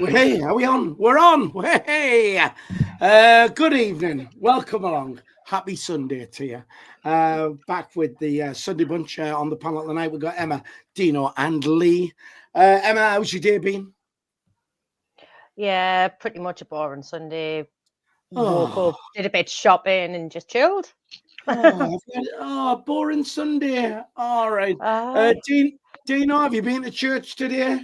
Hey, are we on? We're on. Hey, good evening. Welcome along. Happy Sunday to you. Back with the Sunday bunch on the panel tonight. We've got Emma, Dino, and Lee. Emma, how's your day been? Yeah, pretty much a boring Sunday. Woke Oh, up, did a bit shopping, and just chilled. boring Sunday. All right. uh, Dino, have you been to church today?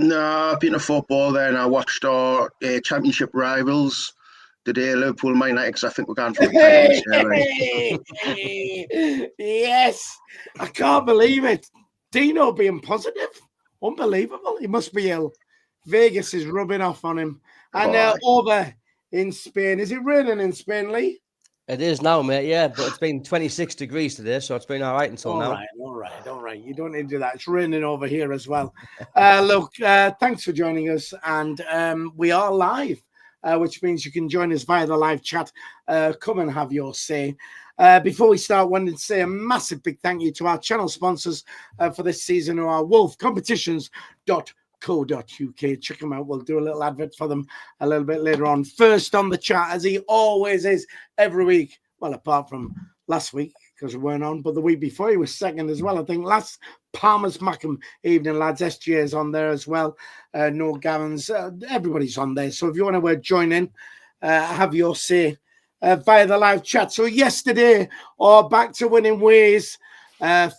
No, I've been to football then. I watched our championship rivals today, Liverpool and Man United, because I think we're going for the title this year. Yes, I can't believe it. Dino being positive, unbelievable. He must be ill. Vegas is rubbing off on him. And over in Spain, is it raining in Spain, Lee? It is now, mate. Yeah, but it's been 26 degrees today, so it's been all right until now. All right. You don't need to do that. It's raining over here as well. Look, thanks for joining us, and we are live. Which means you can join us via the live chat. Come and have your say. Before we start, I wanted to say a massive big thank you to our channel sponsors for this season, who are wolfcompetitions.co.uk. Check them out. We'll do a little advert for them a little bit later on. First on the chat, as he always is every week. Well, apart from last week, because we weren't on, but the week before he was second as well. I think last Palmer's Mackham evening, lads. SGA is on there as well. No Gavins, everybody's on there. So if you want to join in, have your say via the live chat. So yesterday, back to winning ways,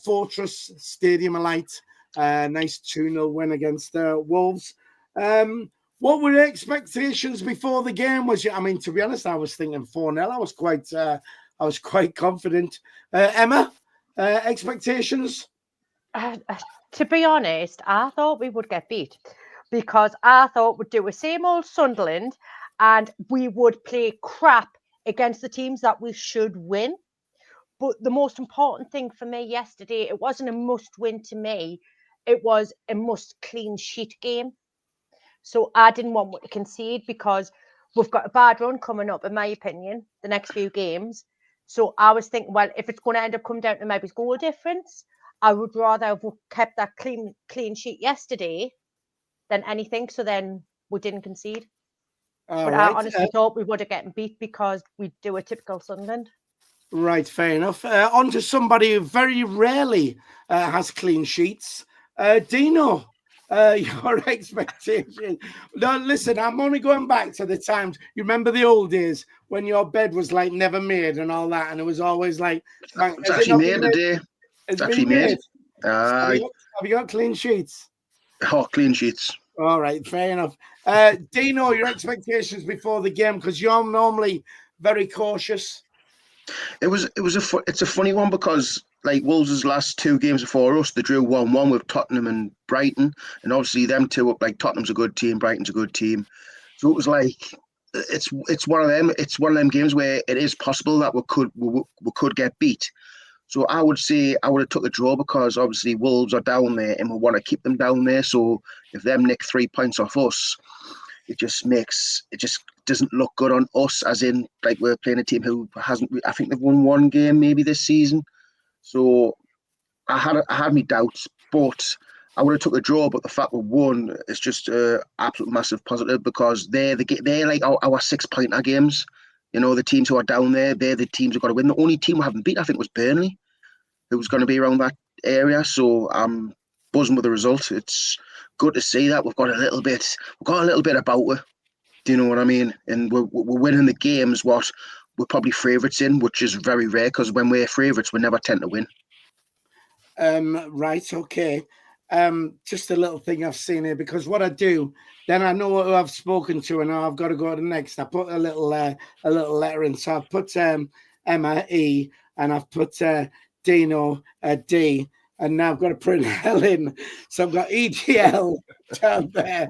Fortress Stadium Elite, nice 2-0 win against Wolves. What were the expectations before the game? To be honest, I was thinking 4-0. I was quite confident. Emma, expectations? to be honest, I thought we would get beat because I thought we'd do a same old Sunderland and we would play crap against the teams that we should win. But the most important thing for me yesterday, it wasn't a must win to me. It was a must clean sheet game. So I didn't want to concede because we've got a bad run coming up, in my opinion, the next few games. So I was thinking, well, if it's going to end up coming down to maybe goal difference, I would rather have kept that clean sheet yesterday than anything. So then we didn't concede. But I honestly thought we would have gotten beat because we do a typical Sunderland. Right, fair enough. On to somebody who very rarely has clean sheets. Dino, your expectation. No, listen, I'm only going back to the times. You remember the old days when your bed was like never made and all that, and it was always like it's actually made today. It's actually made. Have you got clean sheets? Oh, clean sheets. All right, fair enough. Dino, your expectations before the game, because you're normally very cautious. It's a funny one because like Wolves' last two games before us, they drew 1-1 with Tottenham and Brighton, and obviously them two, like Tottenham's a good team, Brighton's a good team, so it was like it's one of them games where it is possible that we could get beat. So I would say I would have took a draw because obviously Wolves are down there and we want to keep them down there. So if them nick 3 points off us, it just doesn't look good on us, as in like we're playing a team who hasn't. I think they've won one game maybe this season. So I had my doubts, but I would have took a draw. But the fact we won is just an absolute massive positive because they're like our 6 pointer games. You know, the teams who are down there, they're the teams who've got to win. The only team we haven't beat, I think, was Burnley, who was going to be around that area. So I'm buzzing with the result. It's good to see that we've got a little bit about it. Do you know what I mean? And we're winning the games what we're probably favourites in, which is very rare because when we're favourites, we never tend to win. Right, okay. Just a little thing I've seen here, because what I do, then I know who I've spoken to, and I've got to go to the next. I put a little letter in, so I've put Emma E, and I've put Dino D, and now I've got to put an L in, so I've got EDL down there.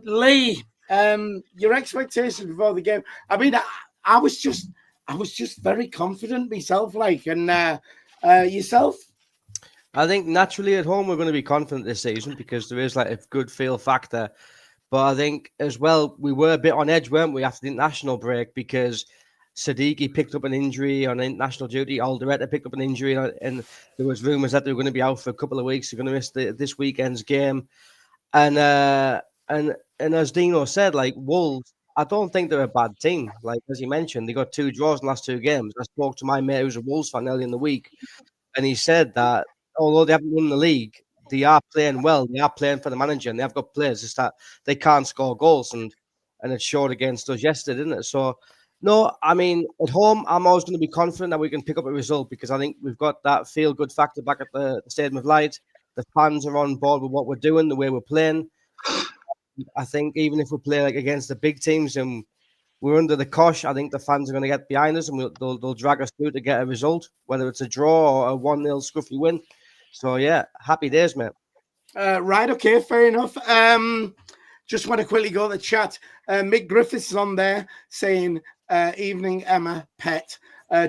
Lee, your expectations before the game. I mean, I was just very confident myself, like, and yourself. I think naturally at home we're going to be confident this season because there is like a good feel factor. But I think as well we were a bit on edge, weren't we, after the international break, because Siddiqui picked up an injury on international duty, Alderetta picked up an injury, and there was rumours that they were going to be out for a couple of weeks. They're going to miss this weekend's game. And as Dino said, like Wolves, I don't think they're a bad team. Like as you mentioned, they got 2 draws in the last 2 games. I spoke to my mate who's a Wolves fan earlier in the week, and he said that although they haven't won the league, they are playing well. They are playing for the manager, and they have got players. It's that they can't score goals, and it showed against us yesterday, didn't it? So, no, I mean, at home, I'm always going to be confident that we can pick up a result because I think we've got that feel-good factor back at the Stadium of Light. The fans are on board with what we're doing, the way we're playing. I think even if we play like against the big teams and we're under the cosh, I think the fans are going to get behind us and they'll drag us through to get a result, whether it's a draw or a 1-0 scruffy win. So, yeah, happy days, mate. Right, okay, fair enough. Just want to quickly go to the chat. Mick Griffiths is on there saying, evening, Emma, pet.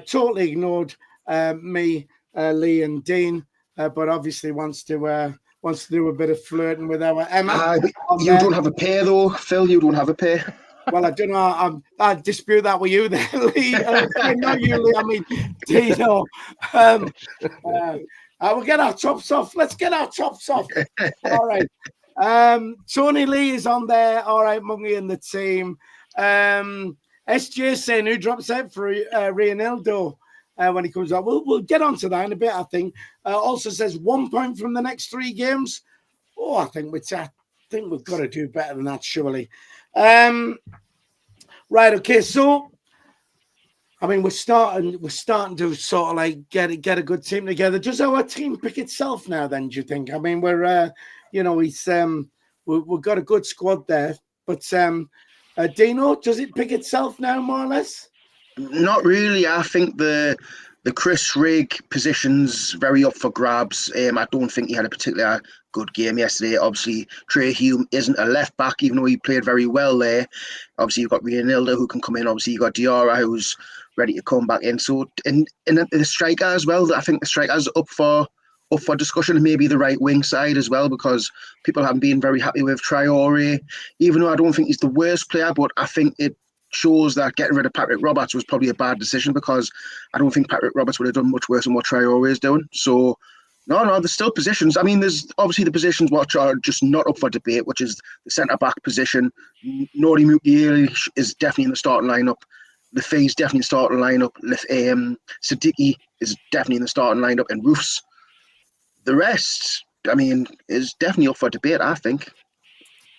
Totally ignored me, Lee and Dean, but obviously wants to do a bit of flirting with our Emma. You don't have a pair though, Phil. You don't have a pair. Well, I don't know. I dispute that with you there, Lee. Not you, Lee. I mean, Dino. We'll get our tops off. Let's get our tops off. All right. Tony Lee is on there. All right, Mungy and the team. SJ saying who drops out for Reinaldo when he comes up. We'll get onto that in a bit, I think. Also says 1 point from the next 3 games. Oh, I think we've got to do better than that, surely. Right, okay, so I mean we're starting to sort of like get a good team together. Does our team pick itself now then, do you think? I mean we're we've got a good squad there, but Dino, does it pick itself now more or less? Not really. I think the Chris Rigg position's very up for grabs. I don't think he had a particularly good game yesterday. Obviously, Trey Hume isn't a left back, even though he played very well there. Obviously, you've got Reinildo who can come in. Obviously, you've got Diarra who's ready to come back in. So, in the striker as well, I think the striker's up for discussion, maybe the right wing side as well, because people haven't been very happy with Traore, even though I don't think he's the worst player, but I think it shows that getting rid of Patrick Roberts was probably a bad decision because I don't think Patrick Roberts would have done much worse than what Traore is doing. So, no, there's still positions. I mean, there's obviously the positions which are just not up for debate, which is the centre-back position. Nori Mukiele is definitely in the starting lineup. Lefay's definitely in the starting lineup. Siddiqui is definitely in the starting lineup. And Roofs. The rest, I mean, is definitely up for debate, I think.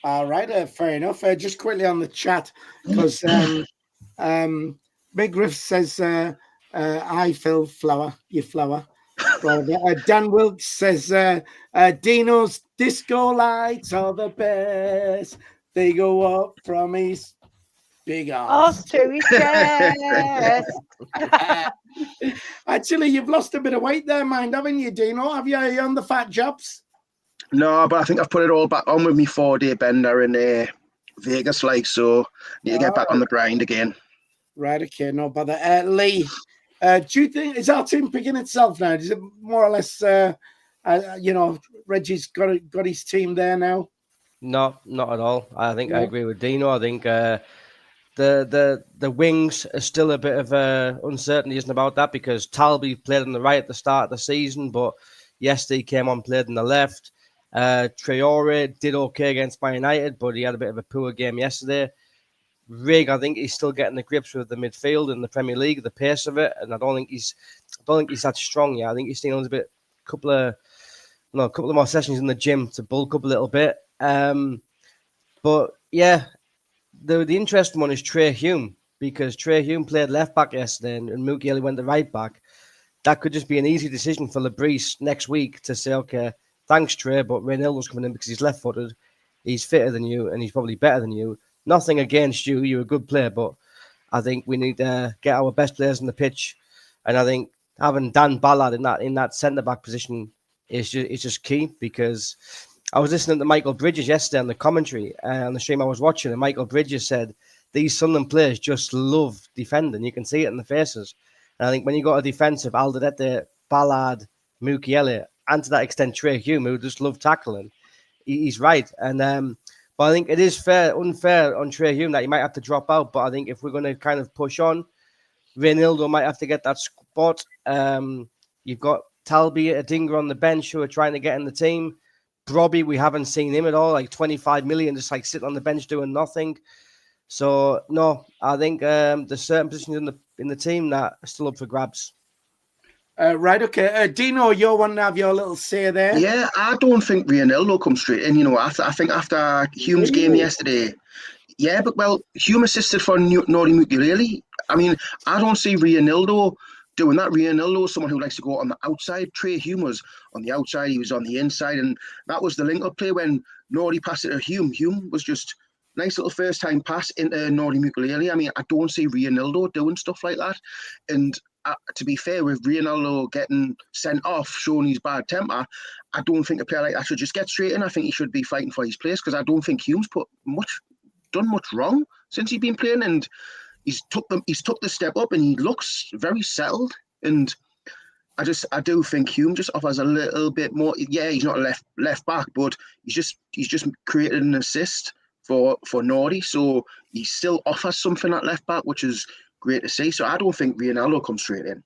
All right, fair enough. Just quickly on the chat, because Big Griff says, "I Phil Flower, you flower." Dan Wilkes says, "Dino's disco lights are the best. They go up from his big arse to his chest." Actually, you've lost a bit of weight there, haven't you, Dino? Are you on the fat jobs? No, but I think I've put it all back on with me 4-day bender in Vegas, so need to get back on the grind again. Right, okay, no bother. Lee, do you think, is our team picking itself now? Is it more or less, Reggie's got his team there now? No, not at all. I think I agree with Dino. I think the wings are still a bit of uncertainty, isn't about that, because Talby played on the right at the start of the season, but yesterday he came on, played on the left. Traore did okay against Man United, but he had a bit of a poor game yesterday. Rigg, I think he's still getting the grips with the midfield in the Premier League, the pace of it, and I don't think he's that strong yet. I think he's still a bit, a couple of more sessions in the gym to bulk up a little bit. But yeah, the interesting one is Trey Hume, because Trey Hume played left back yesterday and Mukiele went to right back. That could just be an easy decision for Lebris next week to say, okay, thanks, Trey, but Reinildo's coming in because he's left-footed. He's fitter than you, and he's probably better than you. Nothing against you. You're a good player, but I think we need to get our best players on the pitch. And I think having Dan Ballard in that centre-back position is just key, because I was listening to Michael Bridges yesterday on the commentary on the stream I was watching, and Michael Bridges said these Sunderland players just love defending. You can see it in the faces. And I think when you got a defensive Alderete, Ballard, Mukiele, and to that extent Trey Hume, who just love tackling, he's right. And but I think it is unfair on Trey Hume that he might have to drop out. But I think if we're going to kind of push on, Reinildo might have to get that spot. You've got Talby, Adingra on the bench who are trying to get in the team. Brobby, we haven't seen him at all. Like 25 million, just like sitting on the bench doing nothing. So no, I think there's certain positions in the team that are still up for grabs. Right, okay. Dino, you're one to have your little say there. Yeah, I don't think Ronaldo comes straight in. I think after Hume's game yesterday, yeah, but well, Hume assisted for Nori Mukulele. I mean, I don't see Ronaldo doing that. Ronaldo is someone who likes to go on the outside. Trey Hume was on the outside, he was on the inside, and that was the link-up play when Nori passed it to Hume. Hume was just nice little first-time pass into Nori Mukulele. I mean, I don't see Ronaldo doing stuff like that. And to be fair, with Ronaldo getting sent off, showing his bad temper, I don't think a player like that should just get straight in. I think he should be fighting for his place because I don't think Hume's done much wrong since he's been playing, and he's took the step up and he looks very settled. And I do think Hume just offers a little bit more. Yeah, he's not a left back, but he's just created an assist for Nordy, so he still offers something at left back, which is great to see. So I don't think Ronaldo comes straight in.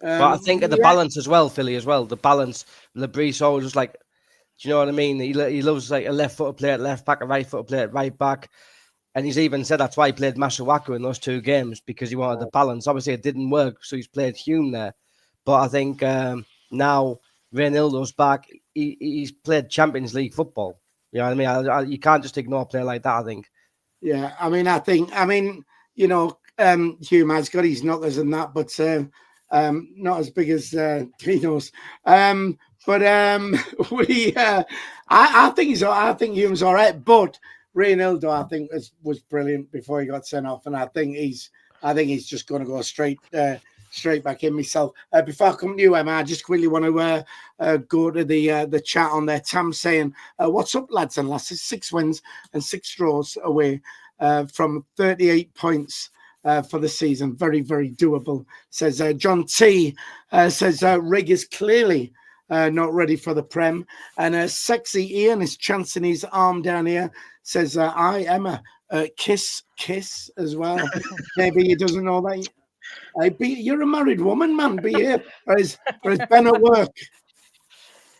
But I think the balance as well, Philly, as well. The balance, Lebris always just like, do you know what I mean? He loves like a left-footed player at left back, a right-footed player at right back. And he's even said that's why he played Masuaku in those 2 games, because he wanted the balance. Obviously, it didn't work, so he's played Hume there. But I think now Ronaldo's back. He's played Champions League football. You know what I mean? You can't just ignore a player like that, I think. Yeah, I mean, you know, Hume has got his knockers and that, but not as big as Dino's. I think Hume's all right, but Ronaldo, I think, was brilliant before he got sent off, and I think he's just going to go straight back in myself. Before I come to you, Emma, I just quickly want to go to the chat on there. Tam saying, "What's up, lads and lasses? 6 wins and 6 draws away from 38 points." For the season, very, very doable, says John T. Says Rig is clearly not ready for the Prem. And Sexy Ian is chancing his arm down here, says, I am a kiss as well. Maybe he doesn't know that. You're a married woman, man. Be here. Or is Ben at work?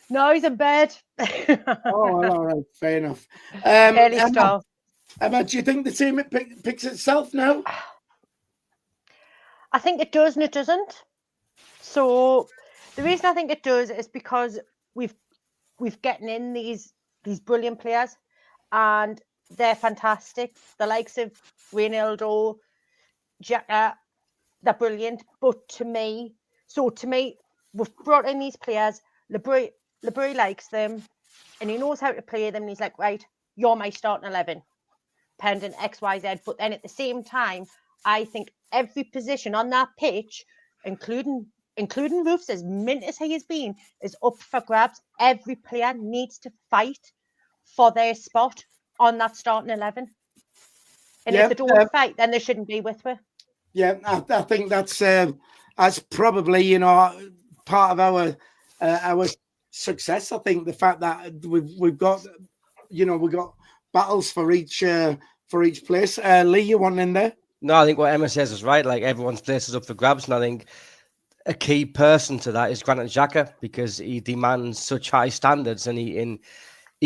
No, he's in bed. Oh, well, all right. Fair enough. Emma, do you think the team picks itself now? I think it does and it doesn't. So the reason I think it does is because we've gotten in these brilliant players and they're fantastic. The likes of Ronaldo, Xhaka, they're brilliant. But to me, we've brought in these players. Lebris likes them and he knows how to play them. And he's like, right, you're my starting 11, pending X, Y, Z. But then at the same time, I think every position on that pitch, including Roofs, as mint as he has been, is up for grabs. Every player needs to fight for their spot on that starting 11. And if they don't fight, then they shouldn't be with her. Yeah, I think that's probably, you know, part of our success. I think the fact that we've got, you know, we've got battles for each place. Lee, you want in there? No, I think what Emma says is right. Like, everyone's place is up for grabs, and I think a key person to that is Granit Xhaka, because he demands such high standards and he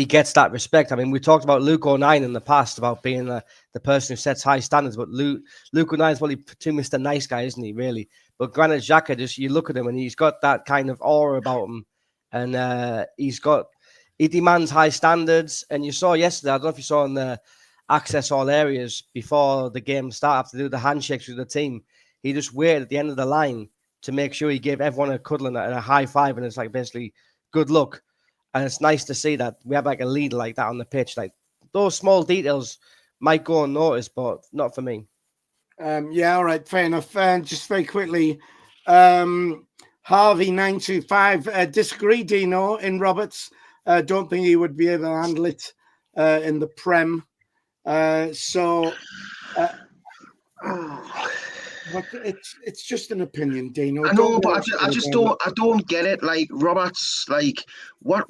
gets that respect. I mean, we talked about Luke O'Nien in the past about being the person who sets high standards, but Luke O'Nien is probably too Mr. Nice Guy, isn't he, really? But Granit Xhaka, just you look at him and he's got that kind of aura about him, and he demands high standards. And you saw yesterday, I don't know if you saw in the access all areas before the game started, after do the handshakes with the team, he just waited at the end of the line to make sure he gave everyone a cuddle and a high five, and it's like basically good luck. And it's nice to see that we have like a leader like that on the pitch. Like, those small details might go unnoticed, but not for me. Yeah, all right, fair enough. Just very quickly, Harvey925 disagree, Dino, in Roberts. Don't think he would be able to handle it in the Prem. But it's just an opinion, Dino. I know, but I don't get it. Like, Roberts, like, why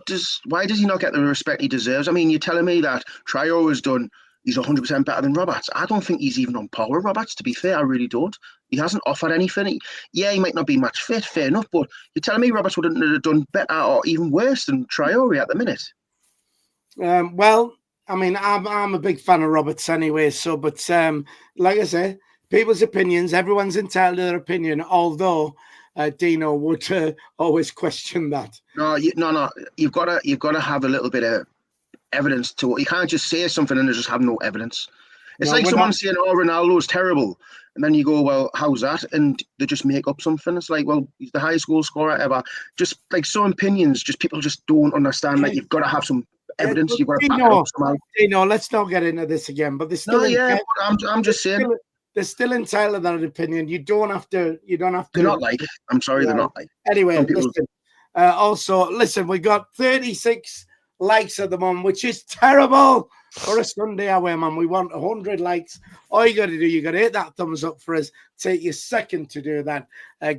does he not get the respect he deserves? I mean, you're telling me that Traore has done he's 100% better than Roberts. I don't think he's even on par with Roberts, to be fair. I really don't. He hasn't offered anything. He might not be match fit, fair enough, but you're telling me Roberts wouldn't have done better or even worse than Traore at the minute? Well, I mean, I'm a big fan of Roberts anyway. So, but like I say, people's opinions. Everyone's entitled to their opinion. Although Dino would always question that. No. You've got to have a little bit of evidence to it. You can't just say something and just have no evidence. It's like someone saying, "Oh, Ronaldo's terrible," and then you go, "Well, how's that?" And they just make up something. It's like, "Well, he's the highest goal scorer ever." Just like some opinions, just people just don't understand. Like you've got to have some evidence. You've got to back it up somehow. Dino, let's not get into this again. But there's still I'm just saying they're still entitled to that opinion. You don't have to. They're not like. I'm sorry, they're not like. Anyway, listen. Also, listen. We got 36 likes at the moment, which is terrible for a Sunday away, man. We want 100 likes. All you got to do, you got to hit that thumbs up for us. Take your second to do that.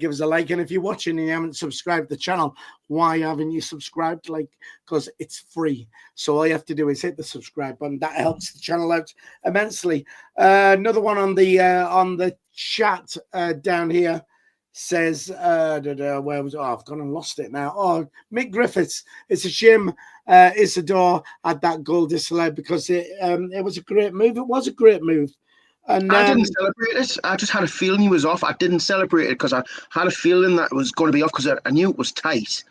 Give us a like. And if you're watching and you haven't subscribed to the channel, why haven't you subscribed? Like, because it's free. So all you have to do is hit the subscribe button. That helps the channel out immensely. Another one on the chat down here says, where was I've gone and lost it now. Oh, Mick Griffiths. It's a shame Isidore had that goal disallowed because it was a great move. It was a great move. And I didn't celebrate it. I just had a feeling he was off. I didn't celebrate it because I had a feeling that it was going to be off because I knew it was tight.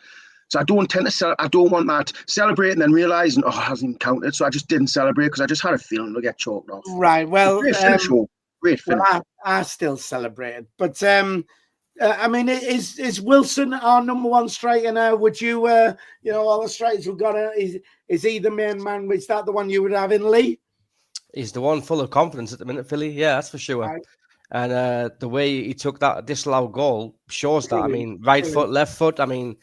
So I don't tend to I don't want that celebrating and then realizing, it hasn't even counted. So I just didn't celebrate because I just had a feeling it'll get chalked off. Right. Well, great finish. Well, I still celebrated, but I mean, is Wilson our number one striker now? Would you, all the strikers we've got, is he the main man? Is that the one you would have in Lee? He's the one full of confidence at the minute, Philly. Yeah, that's for sure. Right. And the way he took that disallowed goal shows that. I mean, right foot, left foot. I mean,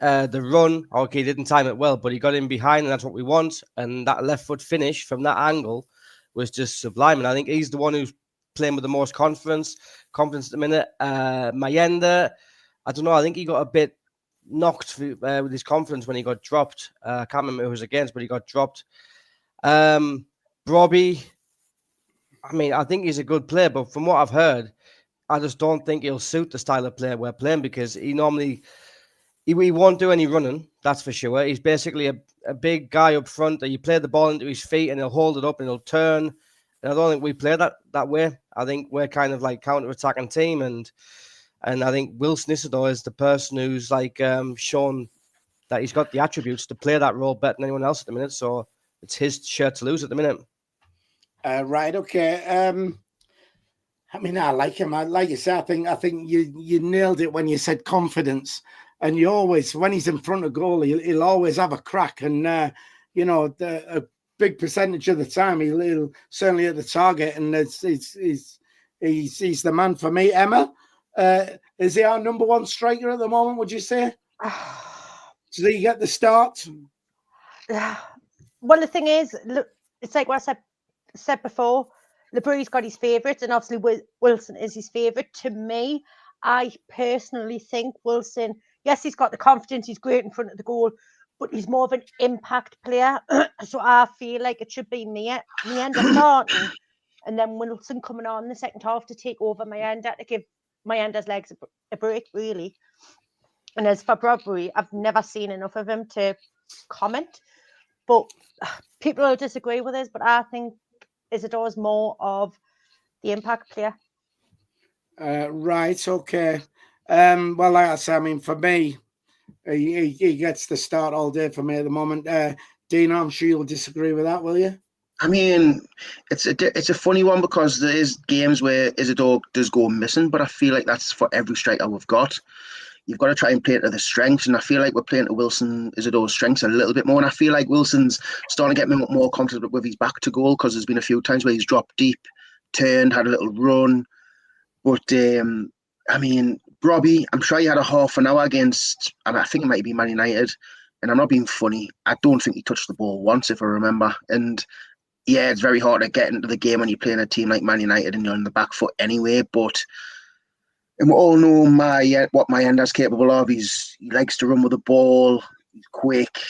the run, okay, he didn't time it well, but he got in behind, and that's what we want. And that left foot finish from that angle was just sublime. And I think he's the one who's playing with the most confidence at the minute. Mayenda, I don't know. I think he got a bit knocked with his confidence when he got dropped. I can't remember who it was against, but he got dropped. Robbie, I mean, I think he's a good player, but from what I've heard, I just don't think he'll suit the style of player we're playing because he won't do any running, that's for sure. He's basically a big guy up front that you play the ball into his feet and he'll hold it up and he'll turn. And I don't think we play that way. I think we're kind of like counter-attacking team, and I think Wilson Isidore is the person who's like shown that he's got the attributes to play that role better than anyone else at the minute. So it's his shirt to lose at the minute. Right. Okay. I mean, I like him. Like you said, I think you nailed it when you said confidence. And you always, when he's in front of goal, he'll always have a crack. And a big percentage of the time, he'll certainly hit the target. And he's the man for me. Emma, is he our number one striker at the moment? Would you say? So he get the start. Well, the thing is, look, it's like what I said before. LeBruy's got his favourites, and obviously Wilson is his favourite. To me, I personally think Wilson, yes, he's got the confidence, he's great in front of the goal, but he's more of an impact player. So I feel like it should be Mayenda starting, and then Wilson coming on in the second half to take over Mayenda, to give Mayenda's legs a break, really. And as for Brodbury, I've never seen enough of him to comment. But people will disagree with us, but I think Isidore's more of the impact player. Right, okay. Well, like I say, I mean, for me, he gets the start all day for me at the moment. Dino, I'm sure you'll disagree with that, will you? I mean, it's a funny one because there is games where Isidore does go missing, but I feel like that's for every striker we've got. You've got to try and play it to the strengths, and I feel like we're playing to Wilson Isidore's strengths a little bit more, and I feel like Wilson's starting to get me more confident with his back to goal because there's been a few times where he's dropped deep, turned, had a little run. But, I mean, Robbie, I'm sure he had a half an hour against, I think it might be Man United, and I'm not being funny, I don't think he touched the ball once, if I remember. And, yeah, it's very hard to get into the game when you're playing a team like Man United and you're on the back foot anyway, but... And we all know what Mayenda's capable of. He likes to run with the ball. He's quick.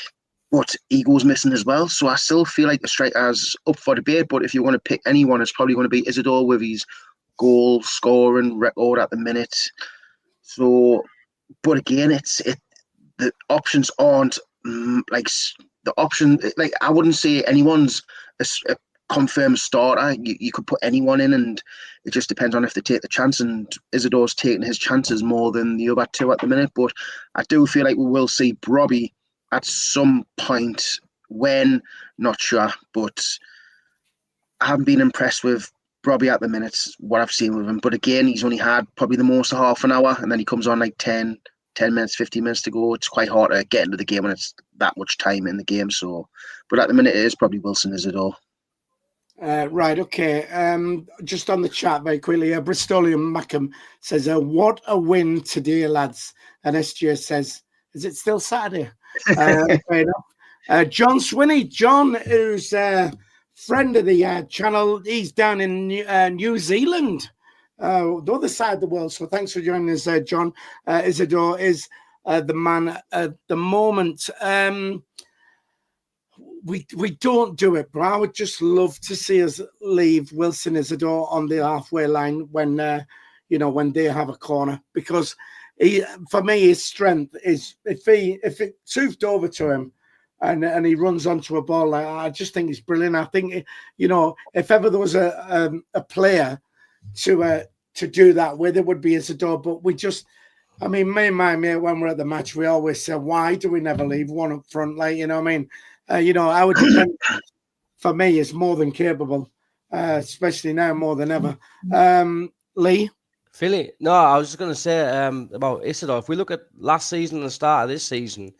but Eagle's missing as well. So I still feel like the striker's up for debate. But if you want to pick anyone, it's probably going to be Isidore with his goal scoring record at the minute. So, but again, the options aren't the option. Like I wouldn't say anyone's a confirmed starter. You could put anyone in, and it just depends on if they take the chance. And Isidore's taking his chances more than the other two at the minute. But I do feel like we will see Robbie at some point. When, not sure, but I haven't been impressed with Robbie at the minute, what I've seen with him. But again, he's only had probably the most of half an hour, and then he comes on like 10 minutes, 15 minutes to go. It's quite hard to get into the game when it's that much time in the game. So, but at the minute, it is probably Wilson Isidore. Right, okay. Just on the chat very quickly, Bristolian Mackham says, what a win today, lads. And SJ says, is it still Saturday? Fair enough. John Swinney, John, who's friend of the channel, he's down in New Zealand, the other side of the world. So thanks for joining us, John. Isidore is the man at the moment. We don't do it, but I would just love to see us leave Wilson Isidore on the halfway line when when they have a corner, because for me his strength is if it soothed over to him and he runs onto a ball, I just think he's brilliant. I think if ever there was a player to do that with, it would be Isidore. But we just, me and my mate, when we're at the match, we always say, why do we never leave one up front? Our defense for me is more than capable, especially now more than ever. Lee? Philly, no, I was just going to say about Isidore. If we look at last season and the start of this season,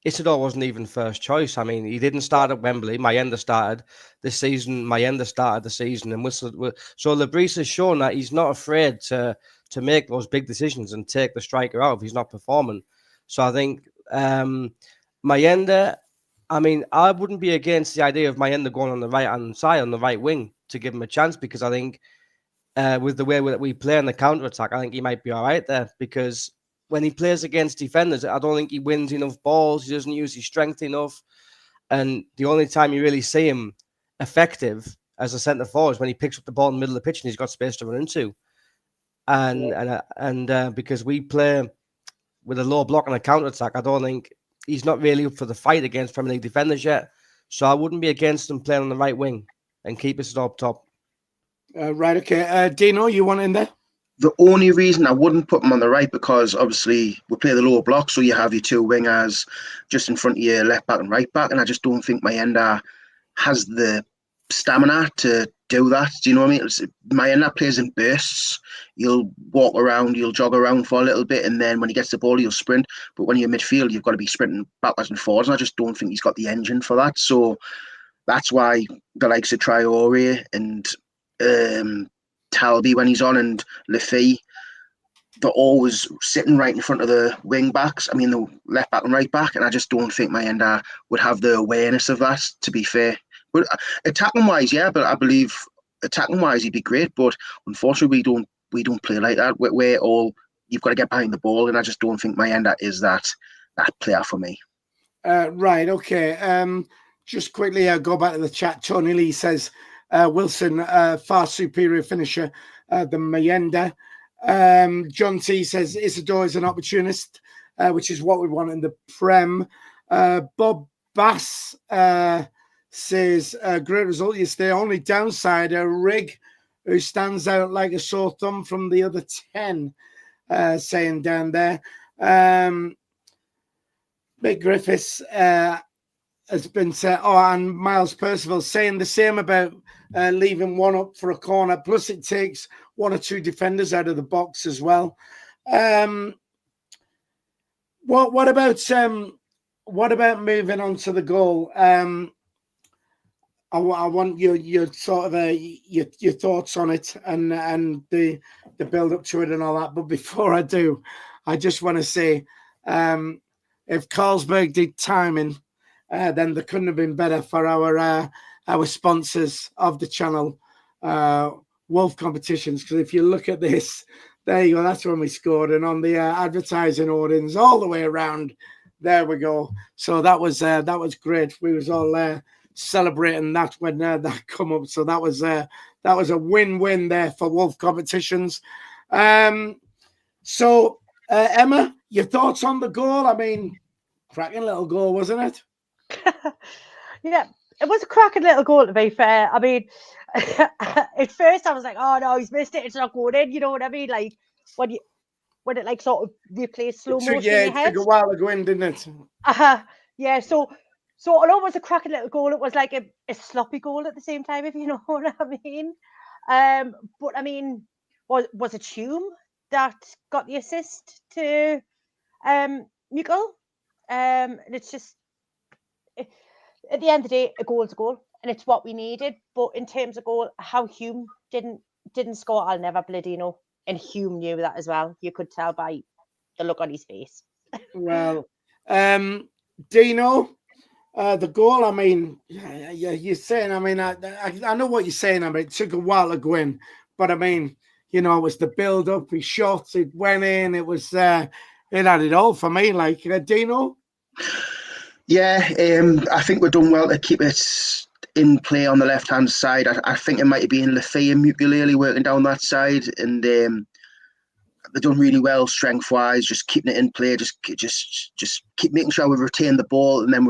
Isidore wasn't even first choice. I mean, he didn't start at Wembley. Mayenda started this season. Mayenda started the season, and so Lebris has shown that he's not afraid to make those big decisions and take the striker out if he's not performing. So I think Mayenda. I mean, I wouldn't be against the idea of Mayenda going on the right-hand side, on the right wing, to give him a chance, because I think with the way that we play in the counter-attack, I think he might be all right there, because when he plays against defenders, I don't think he wins enough balls. He doesn't use his strength enough. And the only time you really see him effective as a centre-forward is when he picks up the ball in the middle of the pitch and he's got space to run into. And because we play with a low block and a counter-attack, I don't think he's not really up for the fight against Premier League defenders yet. So I wouldn't be against him playing on the right wing and keep us up top. Right, okay. Dino, you want in there? The only reason I wouldn't put him on the right, because obviously we play the lower block, so you have your two wingers just in front of your left back and right back, and I just don't think Mayenda has the stamina to do that. Do you know what I mean? Mayenda plays in bursts. You'll walk around, you'll jog around for a little bit, and then when he gets the ball, you'll sprint. But when you're midfield, you've got to be sprinting backwards and forwards, and I just don't think he's got the engine for that. So that's why the likes of Traore and Talby, when he's on, and Lefy, they're always sitting right in front of the wing backs. I mean, the left back and right back, and I just don't think Mayenda would have the awareness of that, to be fair. But attacking wise, yeah, but I believe attacking wise he'd be great. But unfortunately, we don't play like that. We're all, you've got to get behind the ball, and I just don't think Mayenda is that player for me. Right, okay. Just quickly go back to the chat. Tony Lee says Wilson, far superior finisher than Mayenda. John T says Isidore is an opportunist, which is what we want in the Prem. Bob Bass says, great result yesterday. Only downside, Rig, who stands out like a sore thumb from the other 10, saying down there. Mick Griffiths has been said, and Miles Percival saying the same about leaving one up for a corner. Plus, it takes one or two defenders out of the box as well. What about moving on to the goal? I want your sort of your thoughts on it and the build up to it and all that. But before I do, I just want to say, if Carlsberg did timing, then there couldn't have been better for our sponsors of the channel, Wolf Competitions. Because if you look at this, there you go. That's when we scored, and on the advertising audience all the way around, There we go. So that was great. We was all celebrating that when that come up. So that was a win-win there for Wolf Competitions. So Emma, your thoughts on the goal? I mean, cracking little goal, wasn't it? Yeah, it was a cracking little goal, to be fair. I mean, at first I was like, oh no, he's missed it. It's not going in. You know what I mean? Like when it like sort of replays slow motion in your head. It took a while to go in, didn't it? Yeah. So although it was a cracking little goal, it was like a sloppy goal at the same time, if you know what I mean. But I mean, was it Hume that got the assist to Mikkel? And it's just at the end of the day, a goal's a goal, and it's what we needed. But in terms of goal, how Hume didn't score, I'll never bloody know. And Hume knew that as well. You could tell by the look on his face. Well, Dino, the goal. I mean, yeah, you're saying. I mean, I know what you're saying. I mean, it took a while to go in, but I mean, you know, it was the build up. He shot. It went in. It was. It had it all for me. Like Dino. Yeah, I think we've done well to keep it in play on the left-hand side. I think it might have been Lafay and Mukulele working down that side, and they've done really well strength-wise, just keeping it in play, just keep making sure we retain the ball, and then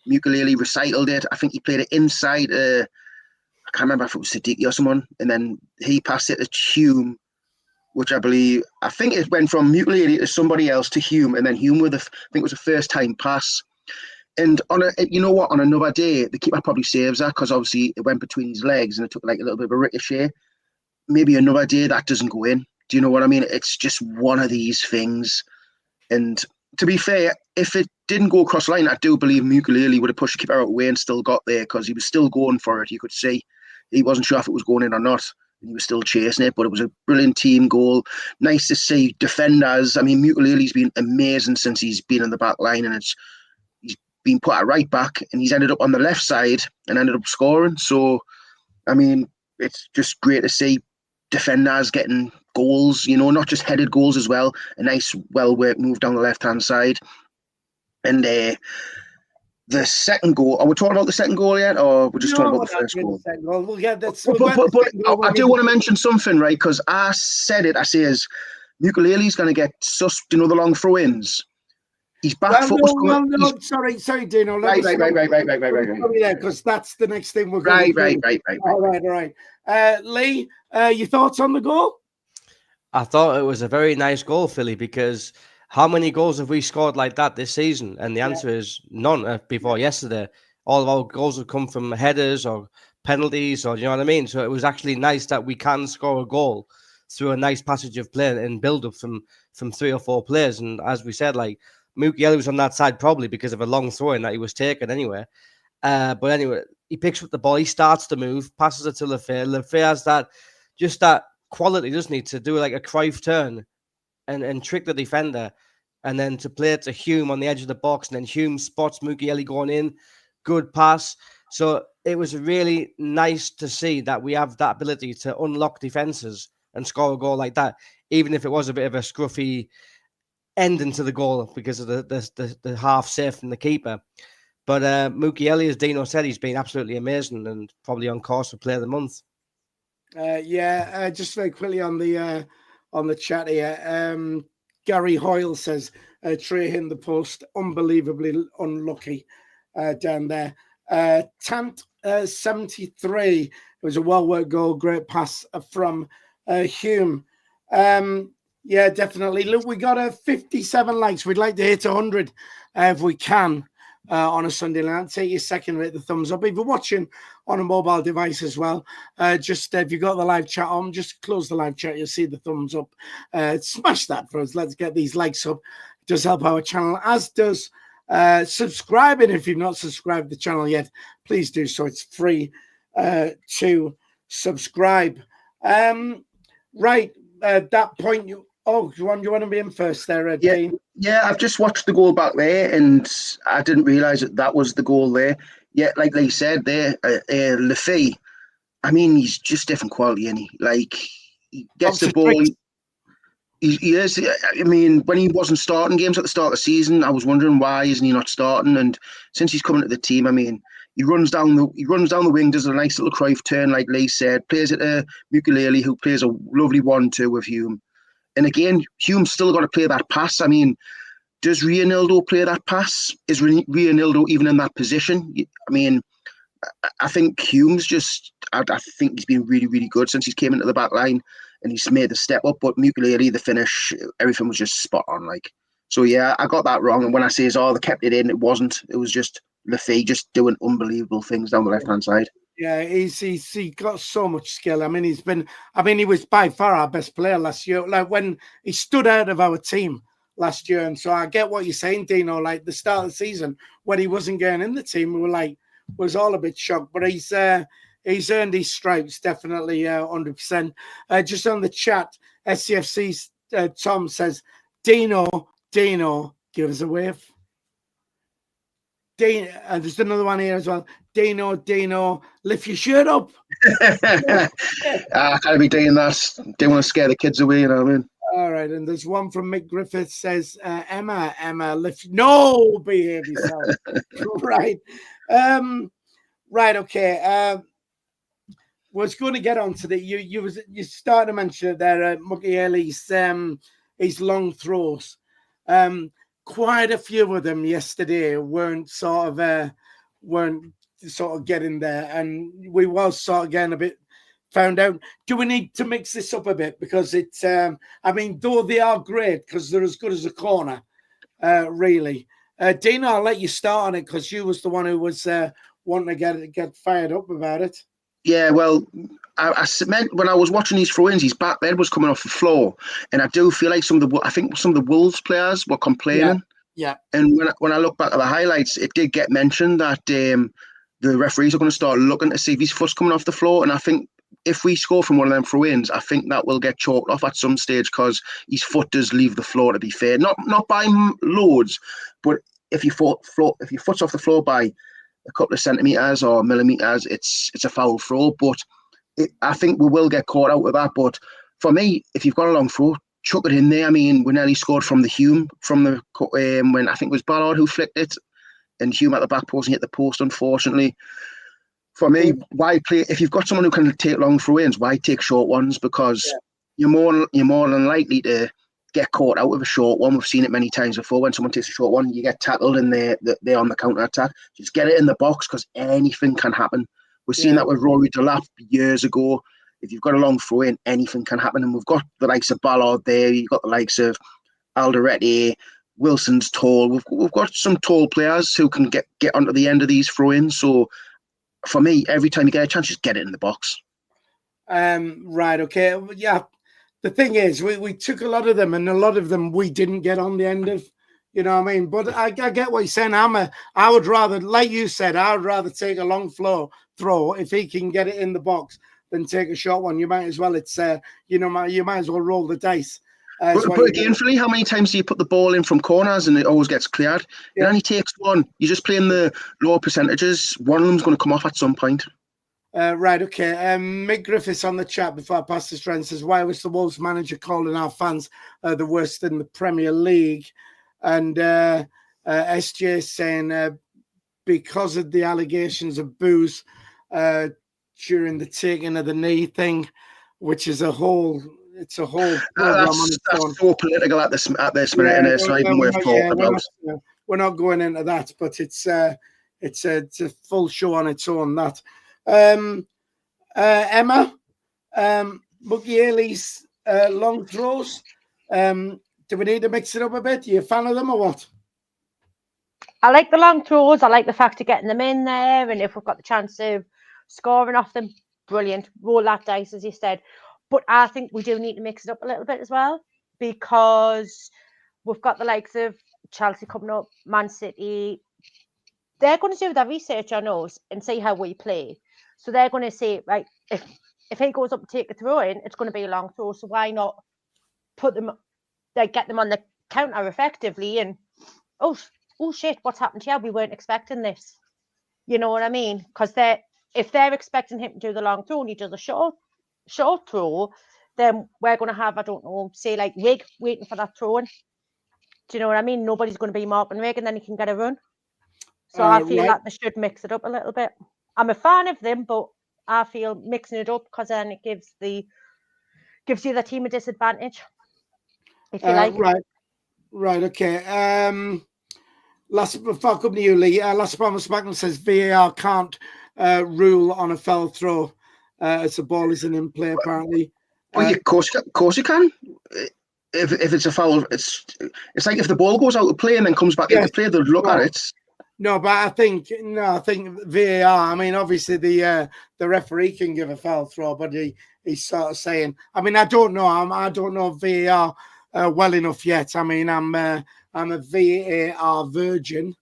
Mukulele recycled it. I think he played it inside. I can't remember if it was Siddiqui or someone, and then he passed it to Hume, which I think it went from Mukulele to somebody else to Hume, and then Hume I think it was a first-time pass. And on another day, the keeper probably saves that because obviously it went between his legs and it took like a little bit of a ricochet. Maybe another day that doesn't go in. Do you know what I mean? It's just one of these things. And to be fair, if it didn't go across the line, I do believe Mukulele would have pushed the keeper out of the way and still got there because he was still going for it. You could see he wasn't sure if it was going in or not. And he was still chasing it, but it was a brilliant team goal. Nice to see defenders. I mean, Mukulele's been amazing since he's been in the back line, and he's been put at right back, and he's ended up on the left side and ended up scoring. So, I mean, it's just great to see defenders getting goals, you know, not just headed goals as well. A nice, well-worked move down the left-hand side. And the second goal, are we talking about the second goal yet, or we're just talking about the first goal? We'll get that. But I do want to mention something, right? Because I said, Mukulele's going to get sussed, you know, the long throw-ins. He's back foot was coming. No, sorry, Dino. Right. Because that's the next thing we're going to do. Right. All right. Lee, your thoughts on the goal? I thought it was a very nice goal, Philly, because how many goals have we scored like that this season? And the answer is none before yesterday. All of our goals have come from headers or penalties, or you know what I mean? So it was actually nice that we can score a goal through a nice passage of play and build up from 3 or 4 players. And as we said, like, Mukulele was on that side probably because of a long throw-in that he was taking anyway. But anyway, he picks up the ball, he starts to move, passes it to Lafay. Lafay has that quality, doesn't he, to do like a Cruyff turn and trick the defender, and then to play it to Hume on the edge of the box, and then Hume spots Mukulele going in. Good pass. So it was really nice to see that we have that ability to unlock defenses and score a goal like that, even if it was a bit of a scruffy ending to the goal because of the half safe from the keeper. But Mukulele, as Dino said, he's been absolutely amazing and probably on course for Player of the Month. Just very quickly on the chat here. Gary Hoyle says Trey hit the post, unbelievably unlucky down there. Tant 73. It was a well-worked goal, great pass from Hume. Yeah, definitely. Look, we got 57 likes. We'd like to hit 100 if we can on a Sunday night. Take your second, rate the thumbs up. If you're watching on a mobile device as well, just if you've got the live chat on, just close the live chat. You'll see the thumbs up. Smash that for us. Let's get these likes up. It does help our channel, as does subscribing. If you've not subscribed to the channel yet, please do so. It's free to subscribe. Right, at that point, do you want to be in first there, Dean? Yeah, I've just watched the goal back there, and I didn't realise that was the goal there. Yeah, like they said there, Lafay, I mean, he's just different quality, isn't he? Like, he gets the ball. He is. I mean, when he wasn't starting games at the start of the season, I was wondering why isn't he not starting. And since he's coming to the team, I mean, he runs down the wing, does a nice little Cruyff turn, like Lee said. Plays it to Ukulele, who plays a lovely 1-2 with Hume. And again, Hume's still got to play that pass. I mean, does Rionildo play that pass? Is Rionildo even in that position? I mean, I think Hume's just. I think he's been really, really good since he came into the back line. And he's made the step up, but Mukulele, the finish, everything was just spot on. Like, so yeah, I got that wrong. And when I say, they kept it in, it wasn't. It was just Lefebvre just doing unbelievable things down the left-hand side. Yeah, he got so much skill. I mean, he was by far our best player last year. Like when he stood out of our team last year. And so I get what you're saying, Dino, like the start of the season when he wasn't getting in the team, we were was all a bit shocked, but he's earned his stripes, definitely 100%. Just on the chat, SCFC Tom says, Dino, give us a wave. Dino, there's another one here as well. Dino, lift your shirt up. I can't be doing that. Don't want to scare the kids away, you know what I mean? All right, and there's one from Mick Griffith says, Emma, lift. No, behave yourself. Right. Right, okay. Was going to get onto the you started to mention it there, Mukiele's his long throws. Quite a few of them yesterday weren't sort of getting there, and we was sort of getting a bit found out. Do we need to mix this up a bit because it's I mean, though they are great because they're as good as a corner, really. Dina, I'll let you start on it because you was the one who was wanting to get fired up about it. Yeah, well, I meant when I was watching these throw-ins, his back bed was coming off the floor, and I do feel like some of the Wolves players were complaining. Yeah. And when I look back at the highlights, it did get mentioned that the referees are going to start looking to see if his foot's coming off the floor, and I think if we score from one of them throw-ins, I think that will get chalked off at some stage because his foot does leave the floor. To be fair, not by loads, but if your foot's off the floor by a couple of centimeters or millimeters, it's a foul throw. But I think we will get caught out with that. But for me, if you've got a long throw, chuck it in there. I mean, we nearly scored from the Hume from the when I think it was Ballard who flicked it, and Hume at the back post and hit the post. Unfortunately, for me, why play if you've got someone who can take long throw-ins? Why take short ones? Because you're more than likely to get caught out with a short one. We've seen it many times before. When someone takes a short one, you get tackled and they're on the counter attack. Just get it in the box because anything can happen. We've seen that with Rory Delap years ago. If you've got a long throw in, anything can happen. And we've got the likes of Ballard there. You've got the likes of Alderete. Wilson's tall. We've got some tall players who can get onto the end of these throw-ins. So for me, every time you get a chance, just get it in the box. Right. Okay. Yeah. The thing is, we took a lot of them, and a lot of them we didn't get on the end of. You know what I mean? But I get what you're saying. I would rather, like you said, I would rather take a long throw if he can get it in the box than take a short one. You might as well. It's you might as well roll the dice. But again, Philly, how many times do you put the ball in from corners and it always gets cleared? It only takes one. You're just playing the lower percentages. One of them's going to come off at some point. Right, okay. Mick Griffiths on the chat before I pass this round says, why was the Wolves manager calling our fans the worst in the Premier League? And SJ saying, because of the allegations of booze during the taking of the knee thing, which is a whole program on its own. That's so political at this minute, and it's not even worth talking about. We're not going into that, but it's a full show on its own. That Emma, Mukiele's long throws. Do we need to mix it up a bit? Are you a fan of them or what? I like the long throws. I like the fact of getting them in there, and if we've got the chance of scoring off them, brilliant. Roll that dice, as you said. But I think we do need to mix it up a little bit as well, because we've got the likes of Chelsea coming up, Man City. They're going to do their research on us and see how we play. So they're going to say, right, if he goes up and take a throw in, it's going to be a long throw. So why not put them, get them on the counter effectively? And oh shit, what's happened here? We weren't expecting this. You know what I mean? Because if they're expecting him to do the long throw and he does a short throw, then we're going to have, I don't know, say like Rig waiting for that throw in. Do you know what I mean? Nobody's going to be marking Rig, and then he can get a run. So I feel like they should mix it up a little bit. I'm a fan of them, but I feel mixing it up, because then it gives the other team a disadvantage. If you like. Right. Okay. Before I come to you, Lee. Last Promise Magnus says VAR can't rule on a foul throw as the ball isn't in play. Apparently. Well, of course you can. If it's a foul, it's like if the ball goes out of play and then comes back into play, they'll look at it. No, but I think VAR. I mean, obviously the referee can give a foul throw, but he's sort of saying. I mean, I don't know. I don't know VAR well enough yet. I mean, I'm a VAR virgin,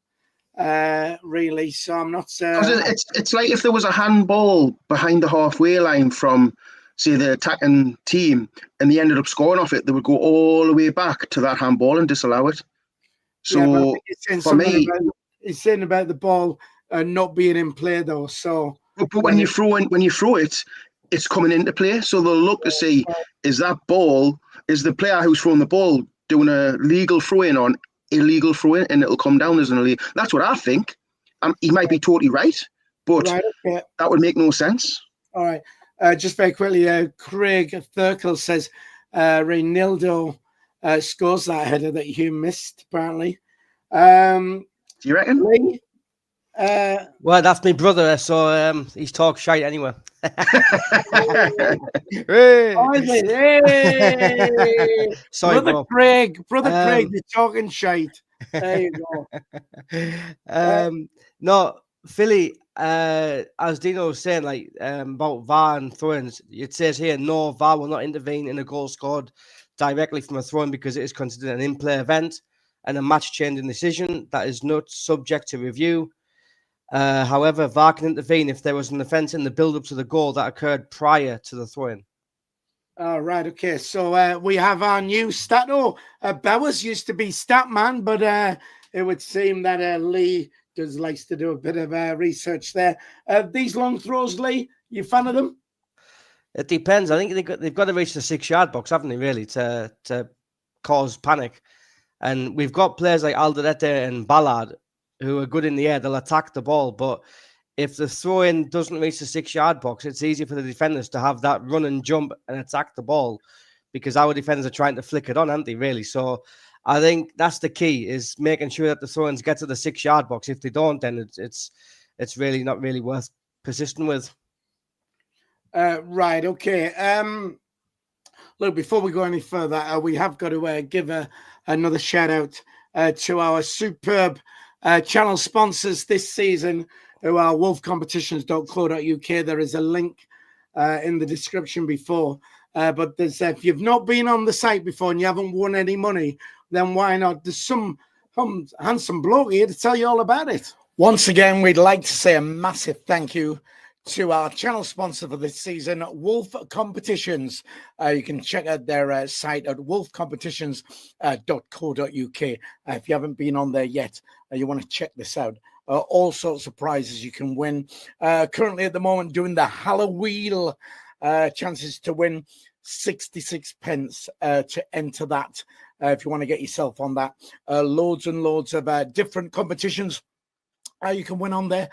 really. So I'm not. It's like if there was a handball behind the halfway line from, say, the attacking team, and they ended up scoring off it, they would go all the way back to that handball and disallow it. So for me, he's saying about the ball not being in play though. So, but when you throw it, it's coming into play. So they'll look to see, is the player who's throwing the ball doing a legal throw-in or an illegal throw-in, and it'll come down as an illegal. That's what I think. He might be totally right, but that would make no sense. All right. Just very quickly, Craig Thurkel says Reynaldo scores that header that you missed, apparently. Do you reckon? Lee, well, that's my brother, so he's talk shite anyway. Hey. Sorry, Brother Craig, you're talking shite. There you go. No, Philly, as Dino was saying, like about VAR and throw-ins, it says here, no, VAR will not intervene in a goal scored directly from a throw-in because it is considered an in-play event and a match-changing decision that is not subject to review. However, VAR can intervene if there was an offence in the build-up to the goal that occurred prior to the throw-in. Right, okay. So we have our new Stato. Bowers used to be Statman, but it would seem that Lee likes to do a bit of research there. These long throws, Lee, you fan of them? It depends. I think they've got to reach the 6-yard box, haven't they, really, to cause panic. And we've got players like Alderete and Ballard who are good in the air. They'll attack the ball. But if the throw-in doesn't reach the 6-yard box, it's easy for the defenders to have that run and jump and attack the ball because our defenders are trying to flick it on, aren't they, really? So I think that's the key, is making sure that the throw-ins get to the 6-yard box. If they don't, then it's really not really worth persisting with. Right, okay. Look, before we go any further, we have got to give another shout out to our superb channel sponsors this season, who are wolfcompetitions.co.uk. There is a link in the description before. But if you've not been on the site before and you haven't won any money, then why not? There's some handsome bloke here to tell you all about it. Once again, we'd like to say a massive thank you to our channel sponsor for this season, Wolf Competitions. You can check out their site at wolfcompetitions.co.uk. If you haven't been on there yet, you want to check this out. All sorts of prizes you can win. Currently at the moment doing the Halloween chances to win 66 pence to enter that. If you want to get yourself on that. Loads and loads of different competitions you can win on there.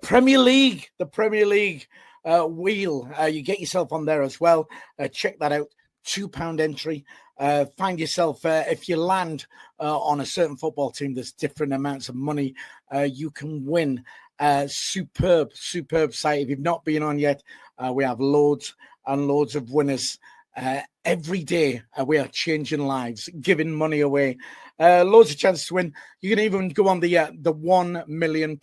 Premier League, the Premier League wheel. You get yourself on there as well. Check that out. £2 entry. Find yourself, if you land on a certain football team, there's different amounts of money you can win. Superb site. If you've not been on yet, we have loads and loads of winners every day. We are changing lives, giving money away. Loads of chances to win. You can even go on the £1 million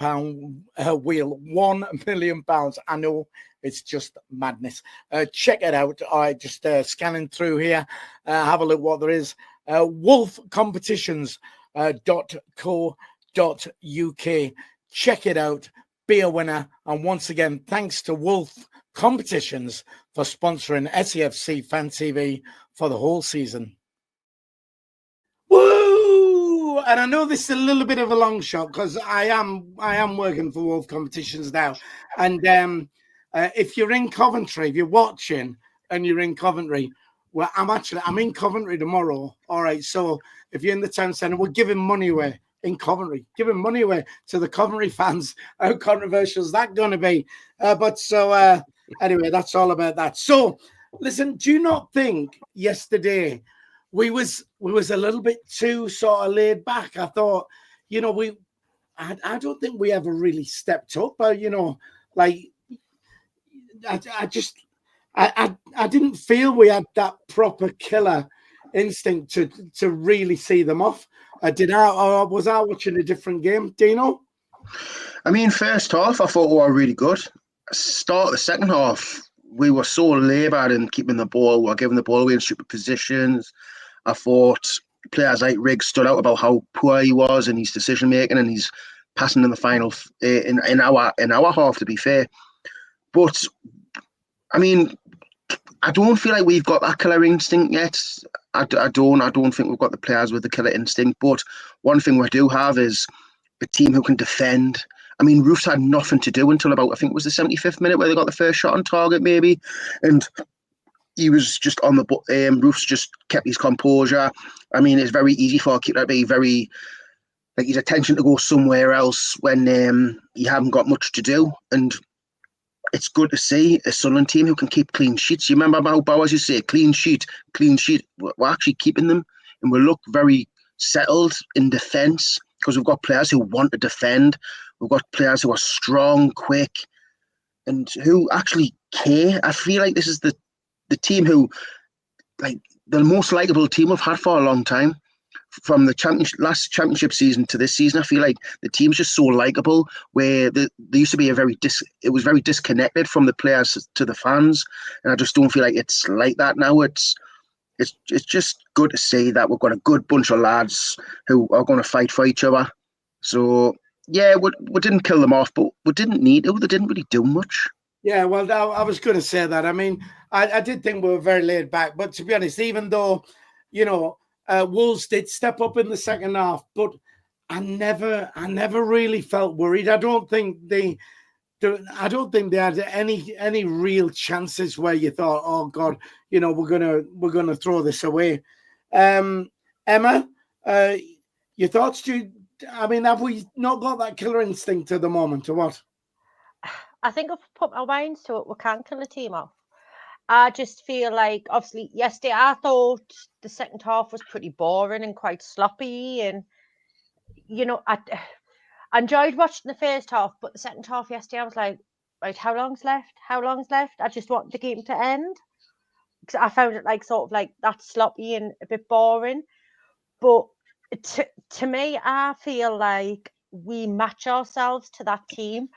wheel. £1 million. I know, it's just madness. Check it out. Just scanning through here. Have a look what there is. wolfcompetitions.co.uk. Check it out. Be a winner. And once again, thanks to Wolf Competitions for sponsoring SEFC Fan TV for the whole season. Woo! And I know this is a little bit of a long shot because I am working for Wolf Competitions now. And if you're in Coventry, if you're watching and you're in Coventry, Well, I'm in Coventry tomorrow. All right. So if you're in the town centre, we're giving money away in Coventry, giving money away to the Coventry fans. How controversial is that going to be? Anyway, that's all about that. So listen, do you not think yesterday we was a little bit too sort of laid back? I thought, I don't think we ever really stepped up. Like I didn't feel we had that proper killer instinct to really see them off. Or was I watching a different game, Dino? I mean, first half, I thought we were really good. Start the second half, we were so laboured in keeping the ball. We were giving the ball away in stupid positions. I thought players like Riggs stood out about how poor he was in his decision making and his passing in the final in our half. To be fair, but I mean, I don't feel like we've got that killer instinct yet. I don't think we've got the players with the killer instinct. But one thing we do have is a team who can defend. I mean, Roofs had nothing to do until about, I think it was the 75th minute where they got the first shot on target, maybe. And he was just on the Roofs just kept his composure. I mean, it's very easy for a keeper to be very, like, his attention to go somewhere else when you haven't got much to do. And it's good to see a Sunderland team who can keep clean sheets. You remember how Bowers used to say, clean sheet. We're actually keeping them, and we look very settled in defence because we've got players who want to defend. We've got players who are strong, quick, and who actually care. I feel like this is the team who, like, the most likeable team we've had for a long time. From the last championship season to this season, I feel like the team's just so likeable. Where there used to be it was very disconnected from the players to the fans, and I just don't feel like it's like that now. It's just good to see that we've got a good bunch of lads who are going to fight for each other. So yeah, we didn't kill them off, but we didn't need to. They didn't really do much. Yeah, well, I was going to say that. I mean, I did think we were very laid back, but to be honest, even though, Wolves did step up in the second half, but I never really felt worried. I don't think they had any real chances where you thought, oh God, we're gonna throw this away. Emma, your thoughts? I mean, have we not got that killer instinct at the moment, or what? I think I've put my minds to it. We can't kill a team off. I just feel like, obviously, yesterday I thought the second half was pretty boring and quite sloppy. And, I enjoyed watching the first half, but the second half yesterday, I was like, right, how long's left? How long's left? I just want the game to end. Because I found it like sort of like that sloppy and a bit boring. But to me, I feel like we match ourselves to that team.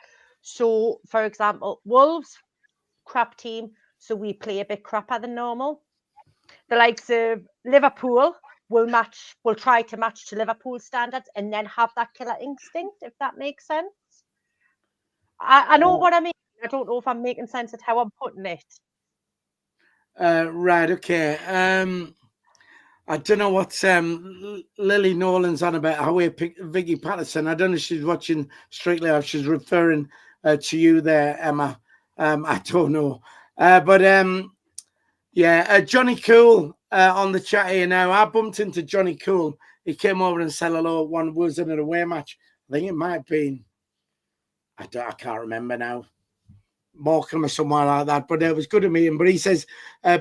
So, for example, Wolves, crap team, so we play a bit crapper than normal. The likes of Liverpool will try to match to Liverpool standards and then have that killer instinct, if that makes sense. I know what I mean. I don't know if I'm making sense of how I'm putting it. Right, okay. I don't know what Lily Nolan's on about, how we picked Vicky Patterson. I don't know if she's watching Strictly or she's referring to you there, Emma. I don't know. Johnny Cool on the chat here now. I bumped into Johnny Cool. He came over and said hello. One was in an away match. I think it might have been, I can't remember now, Morecambe or somewhere like that. But it was good to meet him. But he says,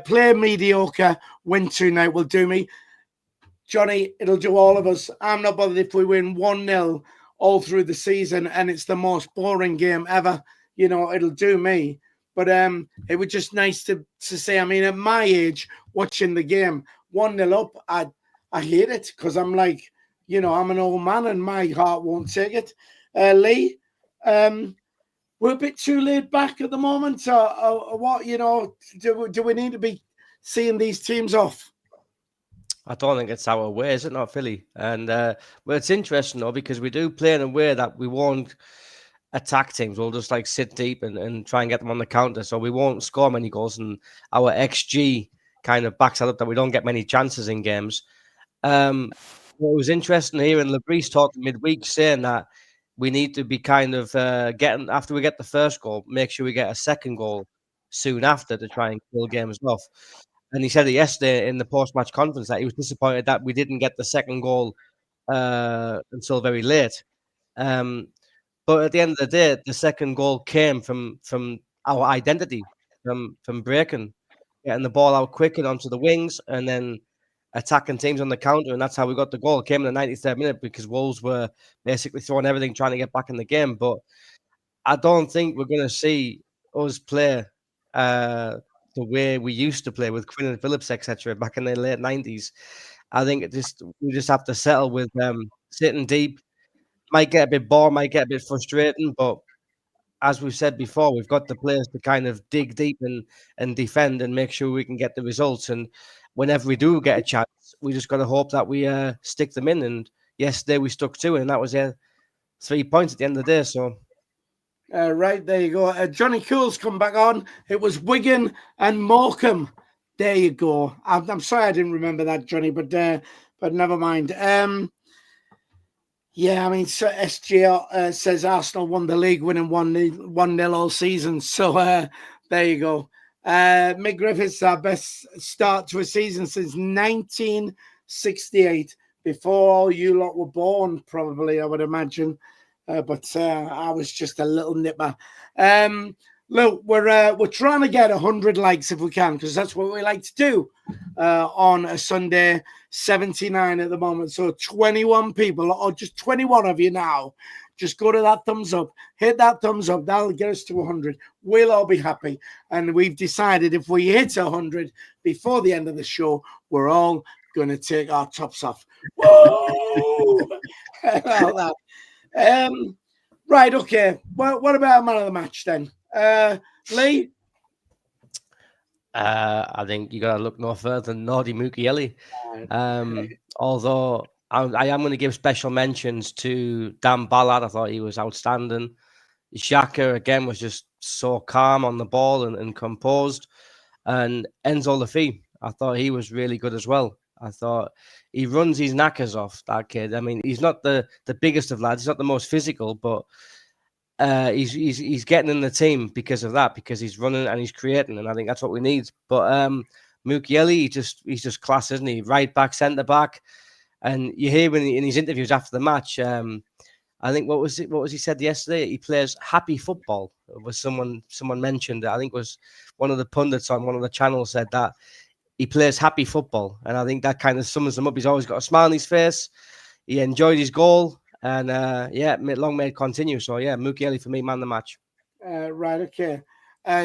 play mediocre, win 2-0 will do me. Johnny, it'll do all of us. I'm not bothered if we win 1-0 all through the season and it's the most boring game ever. It'll do me. But it was just nice to say, I mean, at my age, watching the game, 1-0 up, I hate it because I'm like, I'm an old man and my heart won't take it. Lee, we're a bit too laid back at the moment. Or what, do we need to be seeing these teams off? I don't think it's our way, is it not, Philly? And well, it's interesting though because we do play in a way that we won't attack teams. We'll just like sit deep and try and get them on the counter, so we won't score many goals. And our XG kind of backs that up that we don't get many chances in games. What was interesting here, and Labrie talked midweek saying that we need to be kind of getting after we get the first goal, make sure we get a second goal soon after to try and kill games off. And he said it yesterday in the post-match conference that he was disappointed that we didn't get the second goal until very late. But at the end of the day, the second goal came from our identity, from breaking, getting the ball out quick and onto the wings, and then attacking teams on the counter, and that's how we got the goal. It came in the 93rd minute because Wolves were basically throwing everything, trying to get back in the game. But I don't think we're going to see us play the way we used to play with Quinn and Phillips, etc., back in the late 90s. I think we just have to settle with sitting deep. Might get a bit bored, might get a bit frustrating, but as we've said before, we've got the players to kind of dig deep and defend and make sure we can get the results. And whenever we do get a chance, we just got to hope that we stick them in. And yesterday we stuck to it, and that was 3 points at the end of the day. So. Right, there you go. Johnny Cool's come back on. It was Wigan and Morecambe. There you go. I'm sorry I didn't remember that, Johnny, but never mind. Yeah, I mean, so SG says Arsenal won the league, winning 1-0 all season. So there you go. Mick Griffiths, our best start to a season since 1968, before all you lot were born, probably, I would imagine. But I was just a little nipper. Look, we're trying to get 100 likes if we can, because that's what we like to do on a Sunday. 79 at the moment, so 21 people, or just 21 of you now. Just go to that thumbs up, hit that thumbs up. That'll get us to 100. We'll all be happy. And we've decided if we hit 100 before the end of the show, we're all going to take our tops off. Whoa! All that. Right, okay. Well, what about man of the match then? Lee? I think you got to look no further than Nordi Mukiele. Although I am going to give special mentions to Dan Ballard. I thought he was outstanding. Xhaka, again, was just so calm on the ball and composed. And Enzo Lafay, I thought he was really good as well. I thought he runs his knackers off, that kid. I mean, he's not the biggest of lads. He's not the most physical, but he's getting in the team because of that, because he's running and he's creating, and I think that's what we need. But Mukiele, he's just class, isn't he? Right back, centre back, and you hear in his interviews after the match. I think what was he said yesterday? He plays happy football. It was someone mentioned. I think it was one of the pundits on one of the channels said that he plays happy football, and I think that kind of sums him up. He's always got a smile on his face. He enjoyed his goal. And long may it continue. So Mukiele for me, man of the match. Right, okay.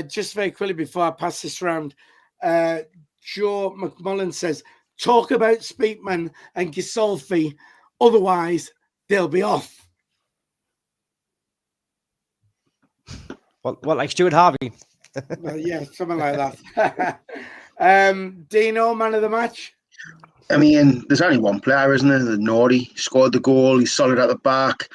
Just very quickly before I pass this round, Joe McMullen says, talk about Speakman and Gisolfi, otherwise they'll be off. What like Stuart Harvey? Well, yeah, something like that. Dino, man of the match. I mean, there's only one player, isn't there? The Nordy scored the goal. He's solid at the back.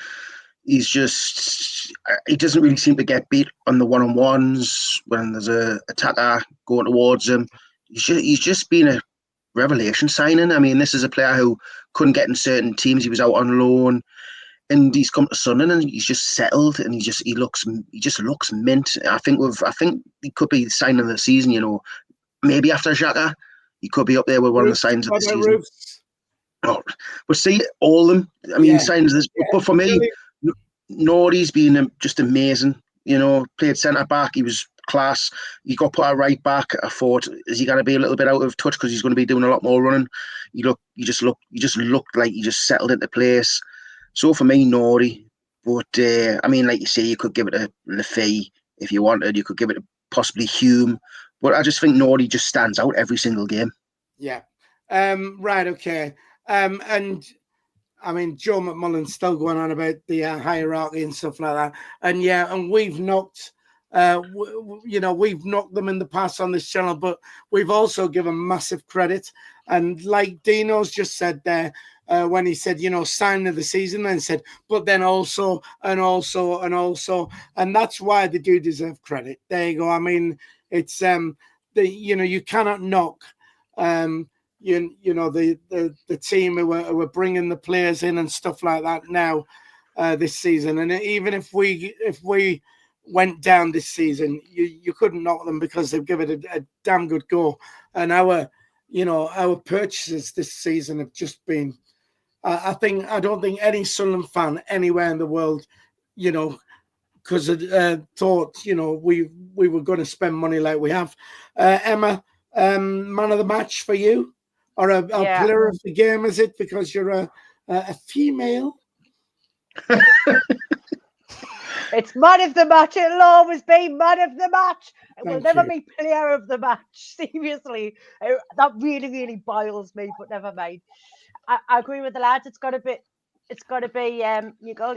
He doesn't really seem to get beat on the one-on-ones when there's a attacker going towards him. He's just been a revelation signing. I mean, this is a player who couldn't get in certain teams. He was out on loan, and he's come to Sunderland and he's just settled, and he just looks mint. I think he could be the sign of the season. You know, maybe after Xhaka. He could be up there with one of the signs of the season. Oh, we'll see all of them. I mean, signs of this. But for me, Nordy's been just amazing. You know, played centre back. He was class. He got put at right back. I thought, is he going to be a little bit out of touch because he's going to be doing a lot more running? He just looked like he just settled into place. So for me, Nordy. But I mean, like you say, you could give it a Lafay if you wanted. You could give it possibly Hume. But I just think Nordy just stands out every single game. Yeah. Right, okay. And I mean, Joe McMullen's still going on about the hierarchy and stuff like that. And we've knocked, we've knocked them in the past on this channel, but we've also given massive credit. And like Dino's just said there, when he said, sign of the season, and said, but then also, and that's why they do deserve credit. There you go. I mean, it's you cannot knock the team who are bringing the players in and stuff like that now this season. And even if we went down this season, you couldn't knock them because they've given it a damn good go. And our purchases this season have just been. I don't think any Sunderland fan anywhere in the world, because thought we were going to spend money like we have. Emma, man of the match for you, or a player of the game? Is it because you're a female? It's man of the match. It'll always be man of the match. It will never be player of the match. Seriously, that really, really boils me. But never mind. I agree with the lads. It's got to be. Newcastle.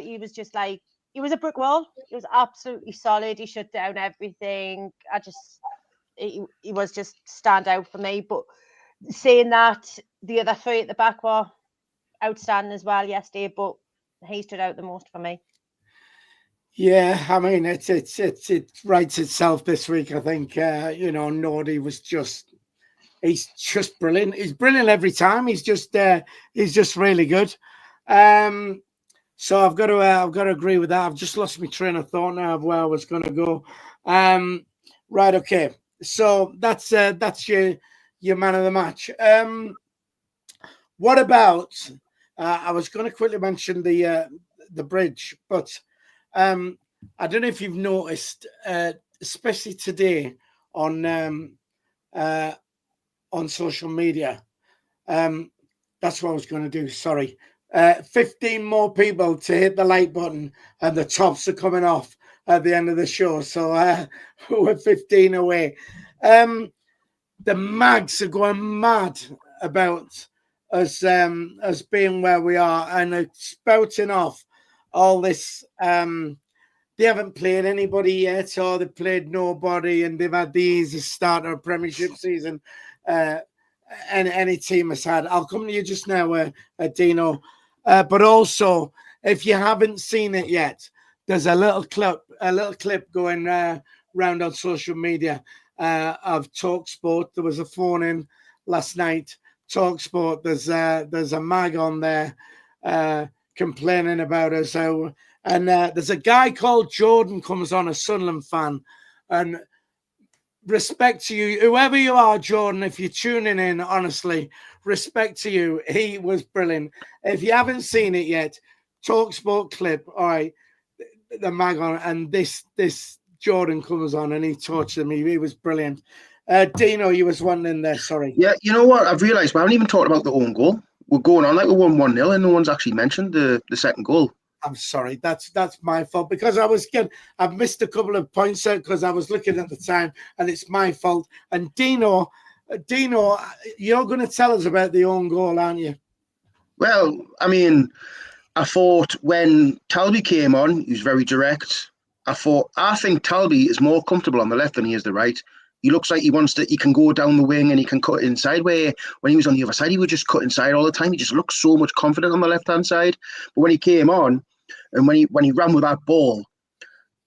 He was a brick wall. He was absolutely solid. He shut down everything. He was just stand out for me. But saying that, the other three at the back were outstanding as well yesterday. But he stood out the most for me. Yeah, I mean it writes itself this week. I think Nordy was he's just brilliant. He's brilliant every time. He's just really good. So I've got to agree with that. I've just lost my train of thought now of where I was going to go. Right, okay. So that's your man of the match. What about? I was going to quickly mention the bridge, but. I don't know if you've noticed, especially today on social media. That's what I was going to do. Sorry. 15 more people to hit the like button, and the tops are coming off at the end of the show. So we're 15 away. The mags are going mad about us being where we are, and it's spouting off all this. They haven't played anybody yet, or they've played nobody, and they've had the easiest start of a Premiership season any team has had. I'll come to you just now, Dino. But also, if you haven't seen it yet, there's a little clip going around on social media of TalkSport. There was a phone in last night. TalkSport. There's a mag on there complaining about us. And there's a guy called Jordan comes on, a Sunderland fan, and respect to you, whoever you are, Jordan, if you're tuning in, honestly, respect to you. He was brilliant. If you haven't seen it yet, TalkSport clip, all right, the mag on, and this Jordan comes on and he tortured me. He was brilliant. Dino, you was one in there, sorry. Yeah, you know what? I've realised we haven't even talked about the own goal. We're going on like we won 1-0 and no one's actually mentioned the second goal. I'm sorry. That's my fault because I've missed a couple of points there because I was looking at the time, and it's my fault. And Dino, you're going to tell us about the own goal, aren't you? Well, I mean, I thought when Talby came on, he was very direct. I think Talby is more comfortable on the left than he is the right. He looks like he can go down the wing and he can cut inside, where when he was on the other side, he would just cut inside all the time. He just looked so much confident on the left-hand side. But when he came on and when he ran with that ball,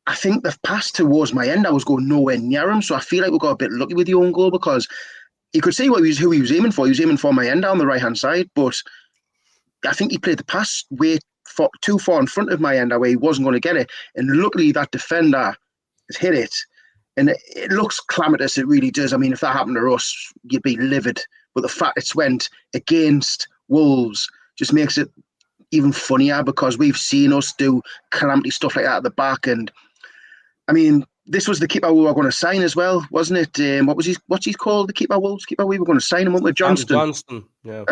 I think the pass towards my end, I was going nowhere near him. So I feel like we got a bit lucky with the own goal because you could see who he was aiming for. He was aiming for my end down the right-hand side, but I think he played the pass too far in front of my end where he wasn't going to get it. And luckily that defender has hit it. And it looks calamitous, it really does. I mean, if that happened to us, you'd be livid. But the fact it's went against Wolves just makes it even funnier because we've seen us do calamity stuff like that at the back. And, I mean, this was the keeper we were going to sign as well, wasn't it? What's he called? The keeper, Wolves keeper? We were going to sign him up with Johnston. Johnston, yeah.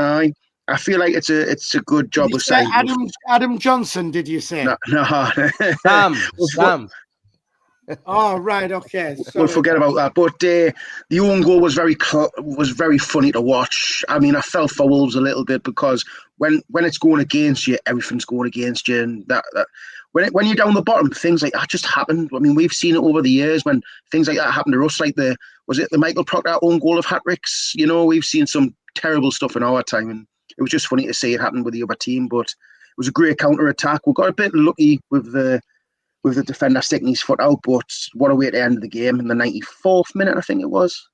I feel like it's a good job of signing. Adam Johnson, did you say? No. Sam. Oh, right, okay. Sorry. We'll forget about that. But the own goal was very funny to watch. I mean, I felt for Wolves a little bit because when it's going against you, everything's going against you, and that when you're down the bottom, things like that just happen. I mean, we've seen it over the years when things like that happen to us, like the Michael Proctor own goal of hat-tricks. You know, we've seen some terrible stuff in our time, and it was just funny to see it happen with the other team. But it was a great counter-attack. We got a bit lucky with the defender sticking his foot out, but what a way to end the game in the 94th minute, I think it was.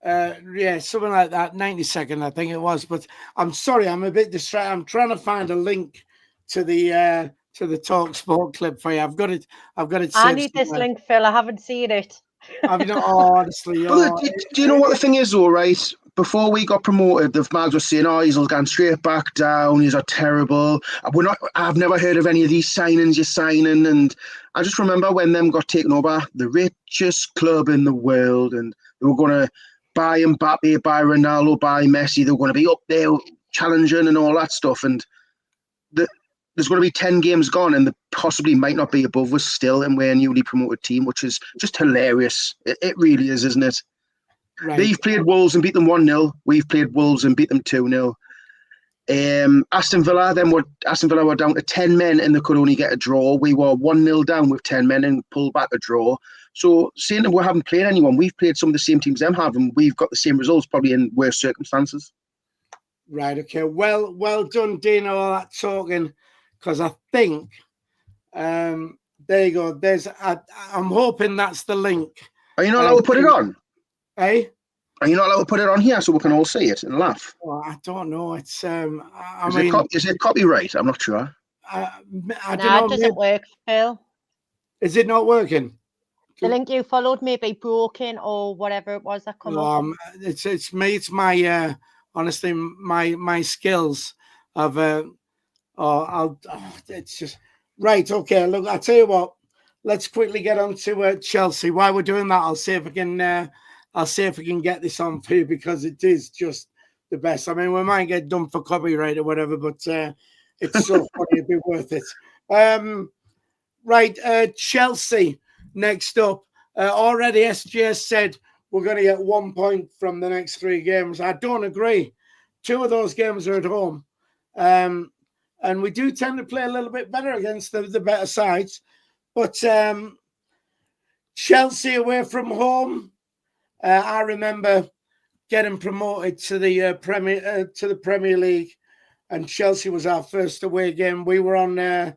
Yeah, something like that, 92nd, I think it was. But I'm sorry, I'm a bit distracted. I'm trying to find a link to the to the Talk Sport clip for you. I've got it. I've got it. I saved need this somewhere. link, Phil. I haven't seen it. Have you not? Oh, honestly, But do you know what the thing is, though, right? Before we got promoted, the mags were saying, "Oh, he's gone straight back down. He's are terrible. We're not. I've never heard of any of these signings you're signing." And I just remember when them got taken over, the richest club in the world, and they were going to buy Mbappe, buy Ronaldo, buy Messi. They were going to be up there challenging and all that stuff. And there's going to be 10 games gone, and they possibly might not be above us still, and we're a newly promoted team, which is just hilarious. It really is, isn't it? Right. They've played Wolves and beat them 1-0. We've played Wolves and beat them 2-0. Aston Villa were down to 10 men and they could only get a draw. We were 1-0 down with 10 men and pulled back a draw. So saying that we haven't played anyone, we've played some of the same teams them have, and we've got the same results, probably in worse circumstances. Right. Okay. Well done, Dino. All that talking, because I think there you go. I'm hoping that's the link. Are you not allowed to put it on? Eh? Are you not allowed to put it on here so we can all see it and laugh? Well, I don't know. It's Is it copyright? I'm not sure. I don't No, know. it doesn't work, Phil. Is it not working? The link you followed may be broken or whatever it was that come up. It's me. It's my honestly my skills of it's just right. Okay, look, I'll tell you what. Let's quickly get on to Chelsea. While we're doing that, I'll see if I can get this on for you, because it is just the best. I mean, we might get done for copyright or whatever, but it's so funny. It'd be worth it. Right, Chelsea next up. Already SGS said we're going to get 1 point from the next 3 games. I don't agree. 2 of those games are at home. And we do tend to play a little bit better against the better sides. But Chelsea away from home, I remember getting promoted to the Premier League, and Chelsea was our first away game. We were on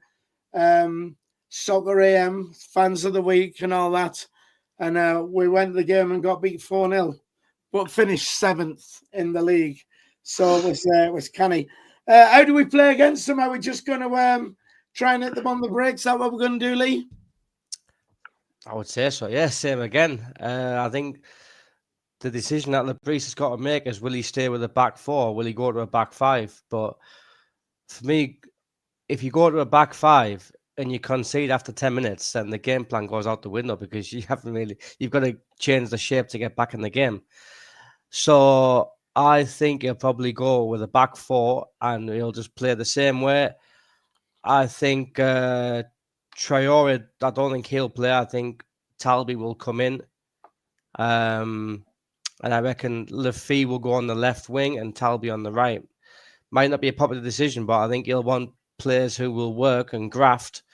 Soccer AM, Fans of the Week and all that. And we went to the game and got beat 4-0, but finished 7th in the league. So it was canny. How do we play against them? Are we just going to try and hit them on the break? Is that what we're going to do, Lee? I would say so. Yeah, same again. I think the decision that Labrise has got to make is, will he stay with a back 4? Will he go to a back 5? But for me, if you go to a back 5 and you concede after 10 minutes, then the game plan goes out the window, because you've got to change the shape to get back in the game. So I think he'll probably go with a back 4 and he'll just play the same way. I think Traore, I don't think he'll play. I think Talby will come in. And I reckon Lafie will go on the left wing and Talby on the right. Might not be a popular decision, but I think he'll want players who will work and graft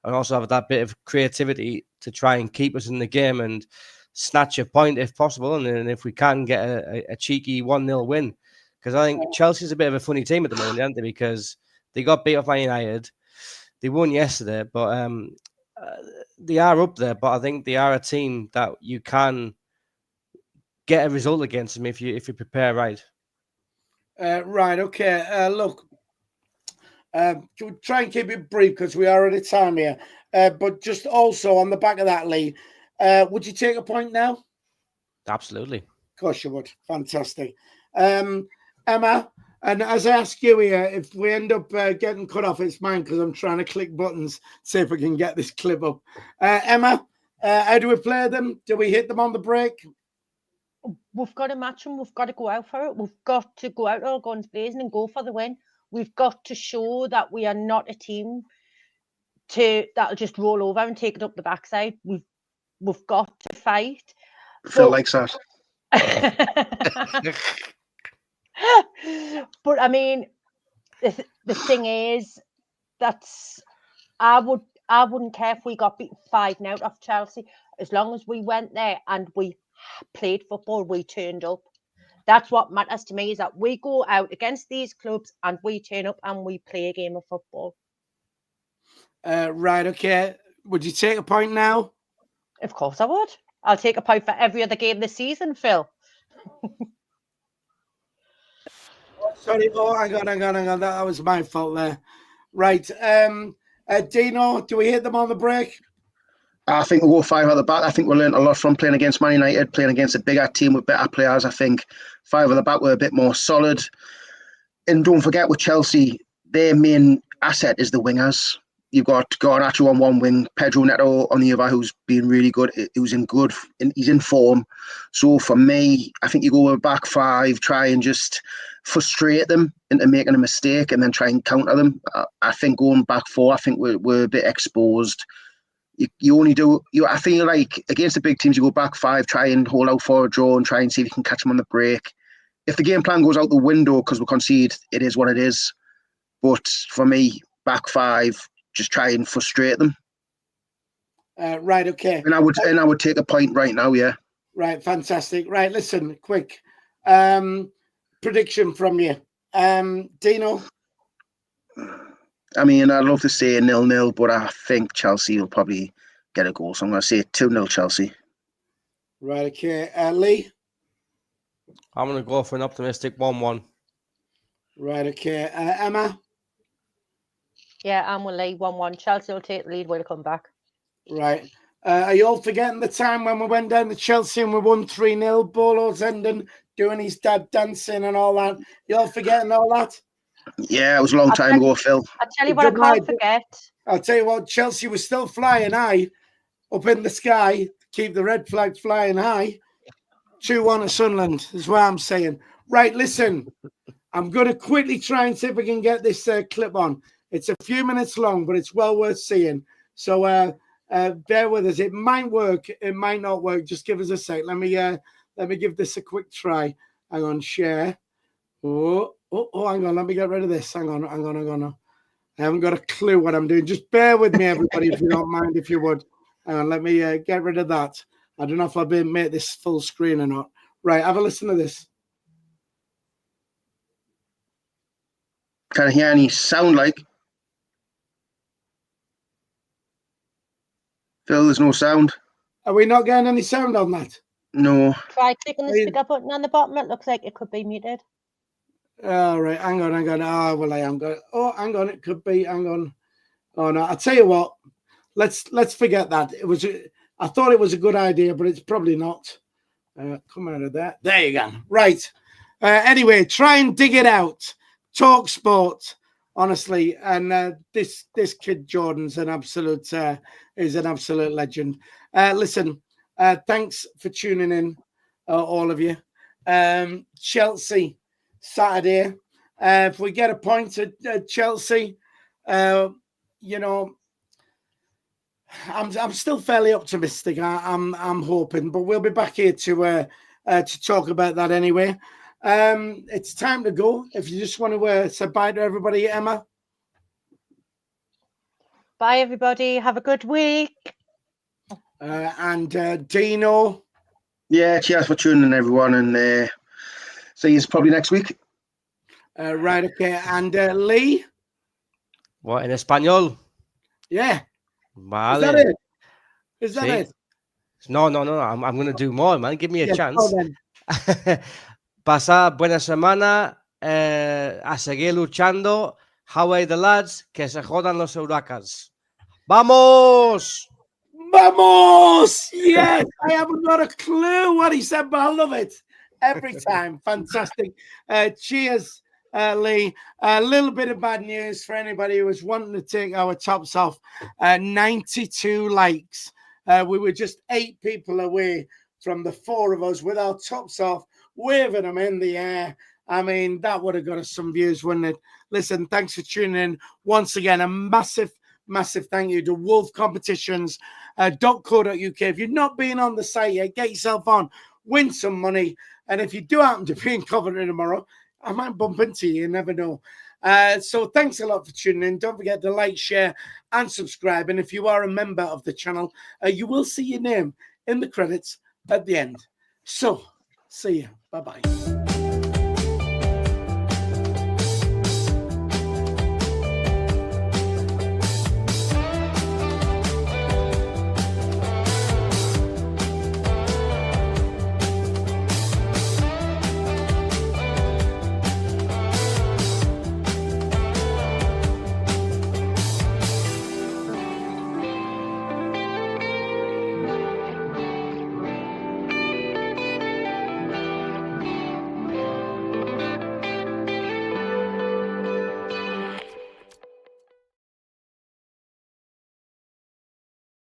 and also have that bit of creativity to try and keep us in the game and snatch a point if possible. And then if we can get a cheeky 1-0 win. Because I think Chelsea's a bit of a funny team at the moment, aren't they? Because they got beat off by United. They won yesterday, but they are up there. But I think they are a team that you can get a result against them if you prepare right. Right. Okay. Look, try and keep it brief because we are at a time here. But just also on the back of that, Lee, would you take a point now? Absolutely. Of course you would. Fantastic. Emma, and as I ask you here, if we end up getting cut off, it's mine because I'm trying to click buttons, see if we can get this clip up. Emma, how do we play them? Do we hit them on the break? We've got to match them. We've got to go out for it. We've got to go out all guns blazing and go for the win. We've got to show that we are not a team that'll just roll over and take it up the backside. We've got to fight. Phil likes that. But I mean, the thing is, I wouldn't care if we got beaten 5-0 off Chelsea, as long as we went there and we played football, we turned up. That's what matters to me, is that we go out against these clubs and we turn up and we play a game of football. Right, okay. Would you take a point now? Of course I would. I'll take a point for every other game this season, Phil. Sorry, hang on. That was my fault there. Right. Dino, do we hit them on the break? I think we'll go 5 at the back. I think we learned a lot from playing against Man United, playing against a bigger team with better players. I think 5 at the back were a bit more solid. And don't forget with Chelsea, their main asset is the wingers. You've got Garnacho on one wing, Pedro Neto on the other, who's been really good. He's in form. So for me, I think you go with a back 5, try and just frustrate them into making a mistake, and then try and counter them. I think going back 4, I think we're a bit exposed. You only do. I feel like against the big teams, you go back 5, try and hold out for a draw, and try and see if you can catch them on the break. If the game plan goes out the window because we concede, it is what it is. But for me, back 5, just try and frustrate them. Right, okay. And I would take a point right now, yeah. Right, fantastic. Right, listen, quick prediction from you, Dino. I mean, I'd love to say 0-0, but I think Chelsea will probably get a goal. So I'm going to say 2-0 Chelsea. Right, okay. Lee? I'm going to go for an optimistic 1-1. Right, okay. Emma? Yeah, I'm with Lee. 1-1. Chelsea will take the lead when they come back. Right. Are you all forgetting the time when we went down to Chelsea and we won 3-0? Bolo's ending, doing his dad dancing and all that. You all forgetting all that? Yeah, it was a long time ago, Phil. I'll tell you what I can't forget. I'll tell you what, Chelsea was still flying high up in the sky. Keep the red flag flying high. 2-1 at Sunderland is what I'm saying. Right, listen, I'm going to quickly try and see if we can get this clip on. It's a few minutes long, but it's well worth seeing. So bear with us. It might work. It might not work. Just give us a sec. Let me give this a quick try. Hang on, share. Oh, hang on. Let me get rid of this. Hang on. I haven't got a clue what I'm doing. Just bear with me, everybody, if you don't mind, if you would. Hang on. Let me get rid of that. I don't know if I'll be able to make this full screen or not. Right. Have a listen to this. Can't hear any sound like. Phil, there's no sound. Are we not getting any sound on that? No. Try clicking the speaker button on the bottom. It looks like it could be muted. All right, hang on. Oh, well, I am going. Oh, hang on. It could be. Hang on. Oh no, I'll tell you what. Let's forget that. I thought it was a good idea, but it's probably not. Come out of that. There you go. Right. Anyway, try and dig it out. Talk sport, honestly. And this kid Jordan's an absolute legend. Listen, thanks for tuning in, all of you. Chelsea Saturday. If we get a point at Chelsea, you know, I'm still fairly optimistic. I'm hoping, but we'll be back here to talk about that anyway. It's time to go. If you just want to say bye to everybody, Emma. Bye, everybody. Have a good week. And Dino. Yeah, cheers for tuning in, everyone, and see you probably next week. Right, okay. And Lee. What, in Espanol? Yeah. Vale. Is that it? Is that it? No. I'm going to do more, man. Give me a chance. Oh, then. Pasar buena semana, a seguir luchando. How are the lads? Que se jodan los huracans. ¡Vamos! Vamos! Yes! I haven't got a clue what he said, but I love it. Every time. Fantastic. Cheers, Lee. A little bit of bad news for anybody who was wanting to take our tops off. 92 likes. We were just 8 people away from the 4 of us with our tops off, waving them in the air. I mean, that would have got us some views, wouldn't it? Listen, thanks for tuning in. Once again, a massive thank you to wolfcompetitions.co.uk. If you've not been on the site yet, get yourself on, win some money. And if you do happen to be in Coventry tomorrow, I might bump into you. You never know. So thanks a lot for tuning in. Don't forget to like, share, and subscribe. And if you are a member of the channel, you will see your name in the credits at the end. So, see you. Bye-bye.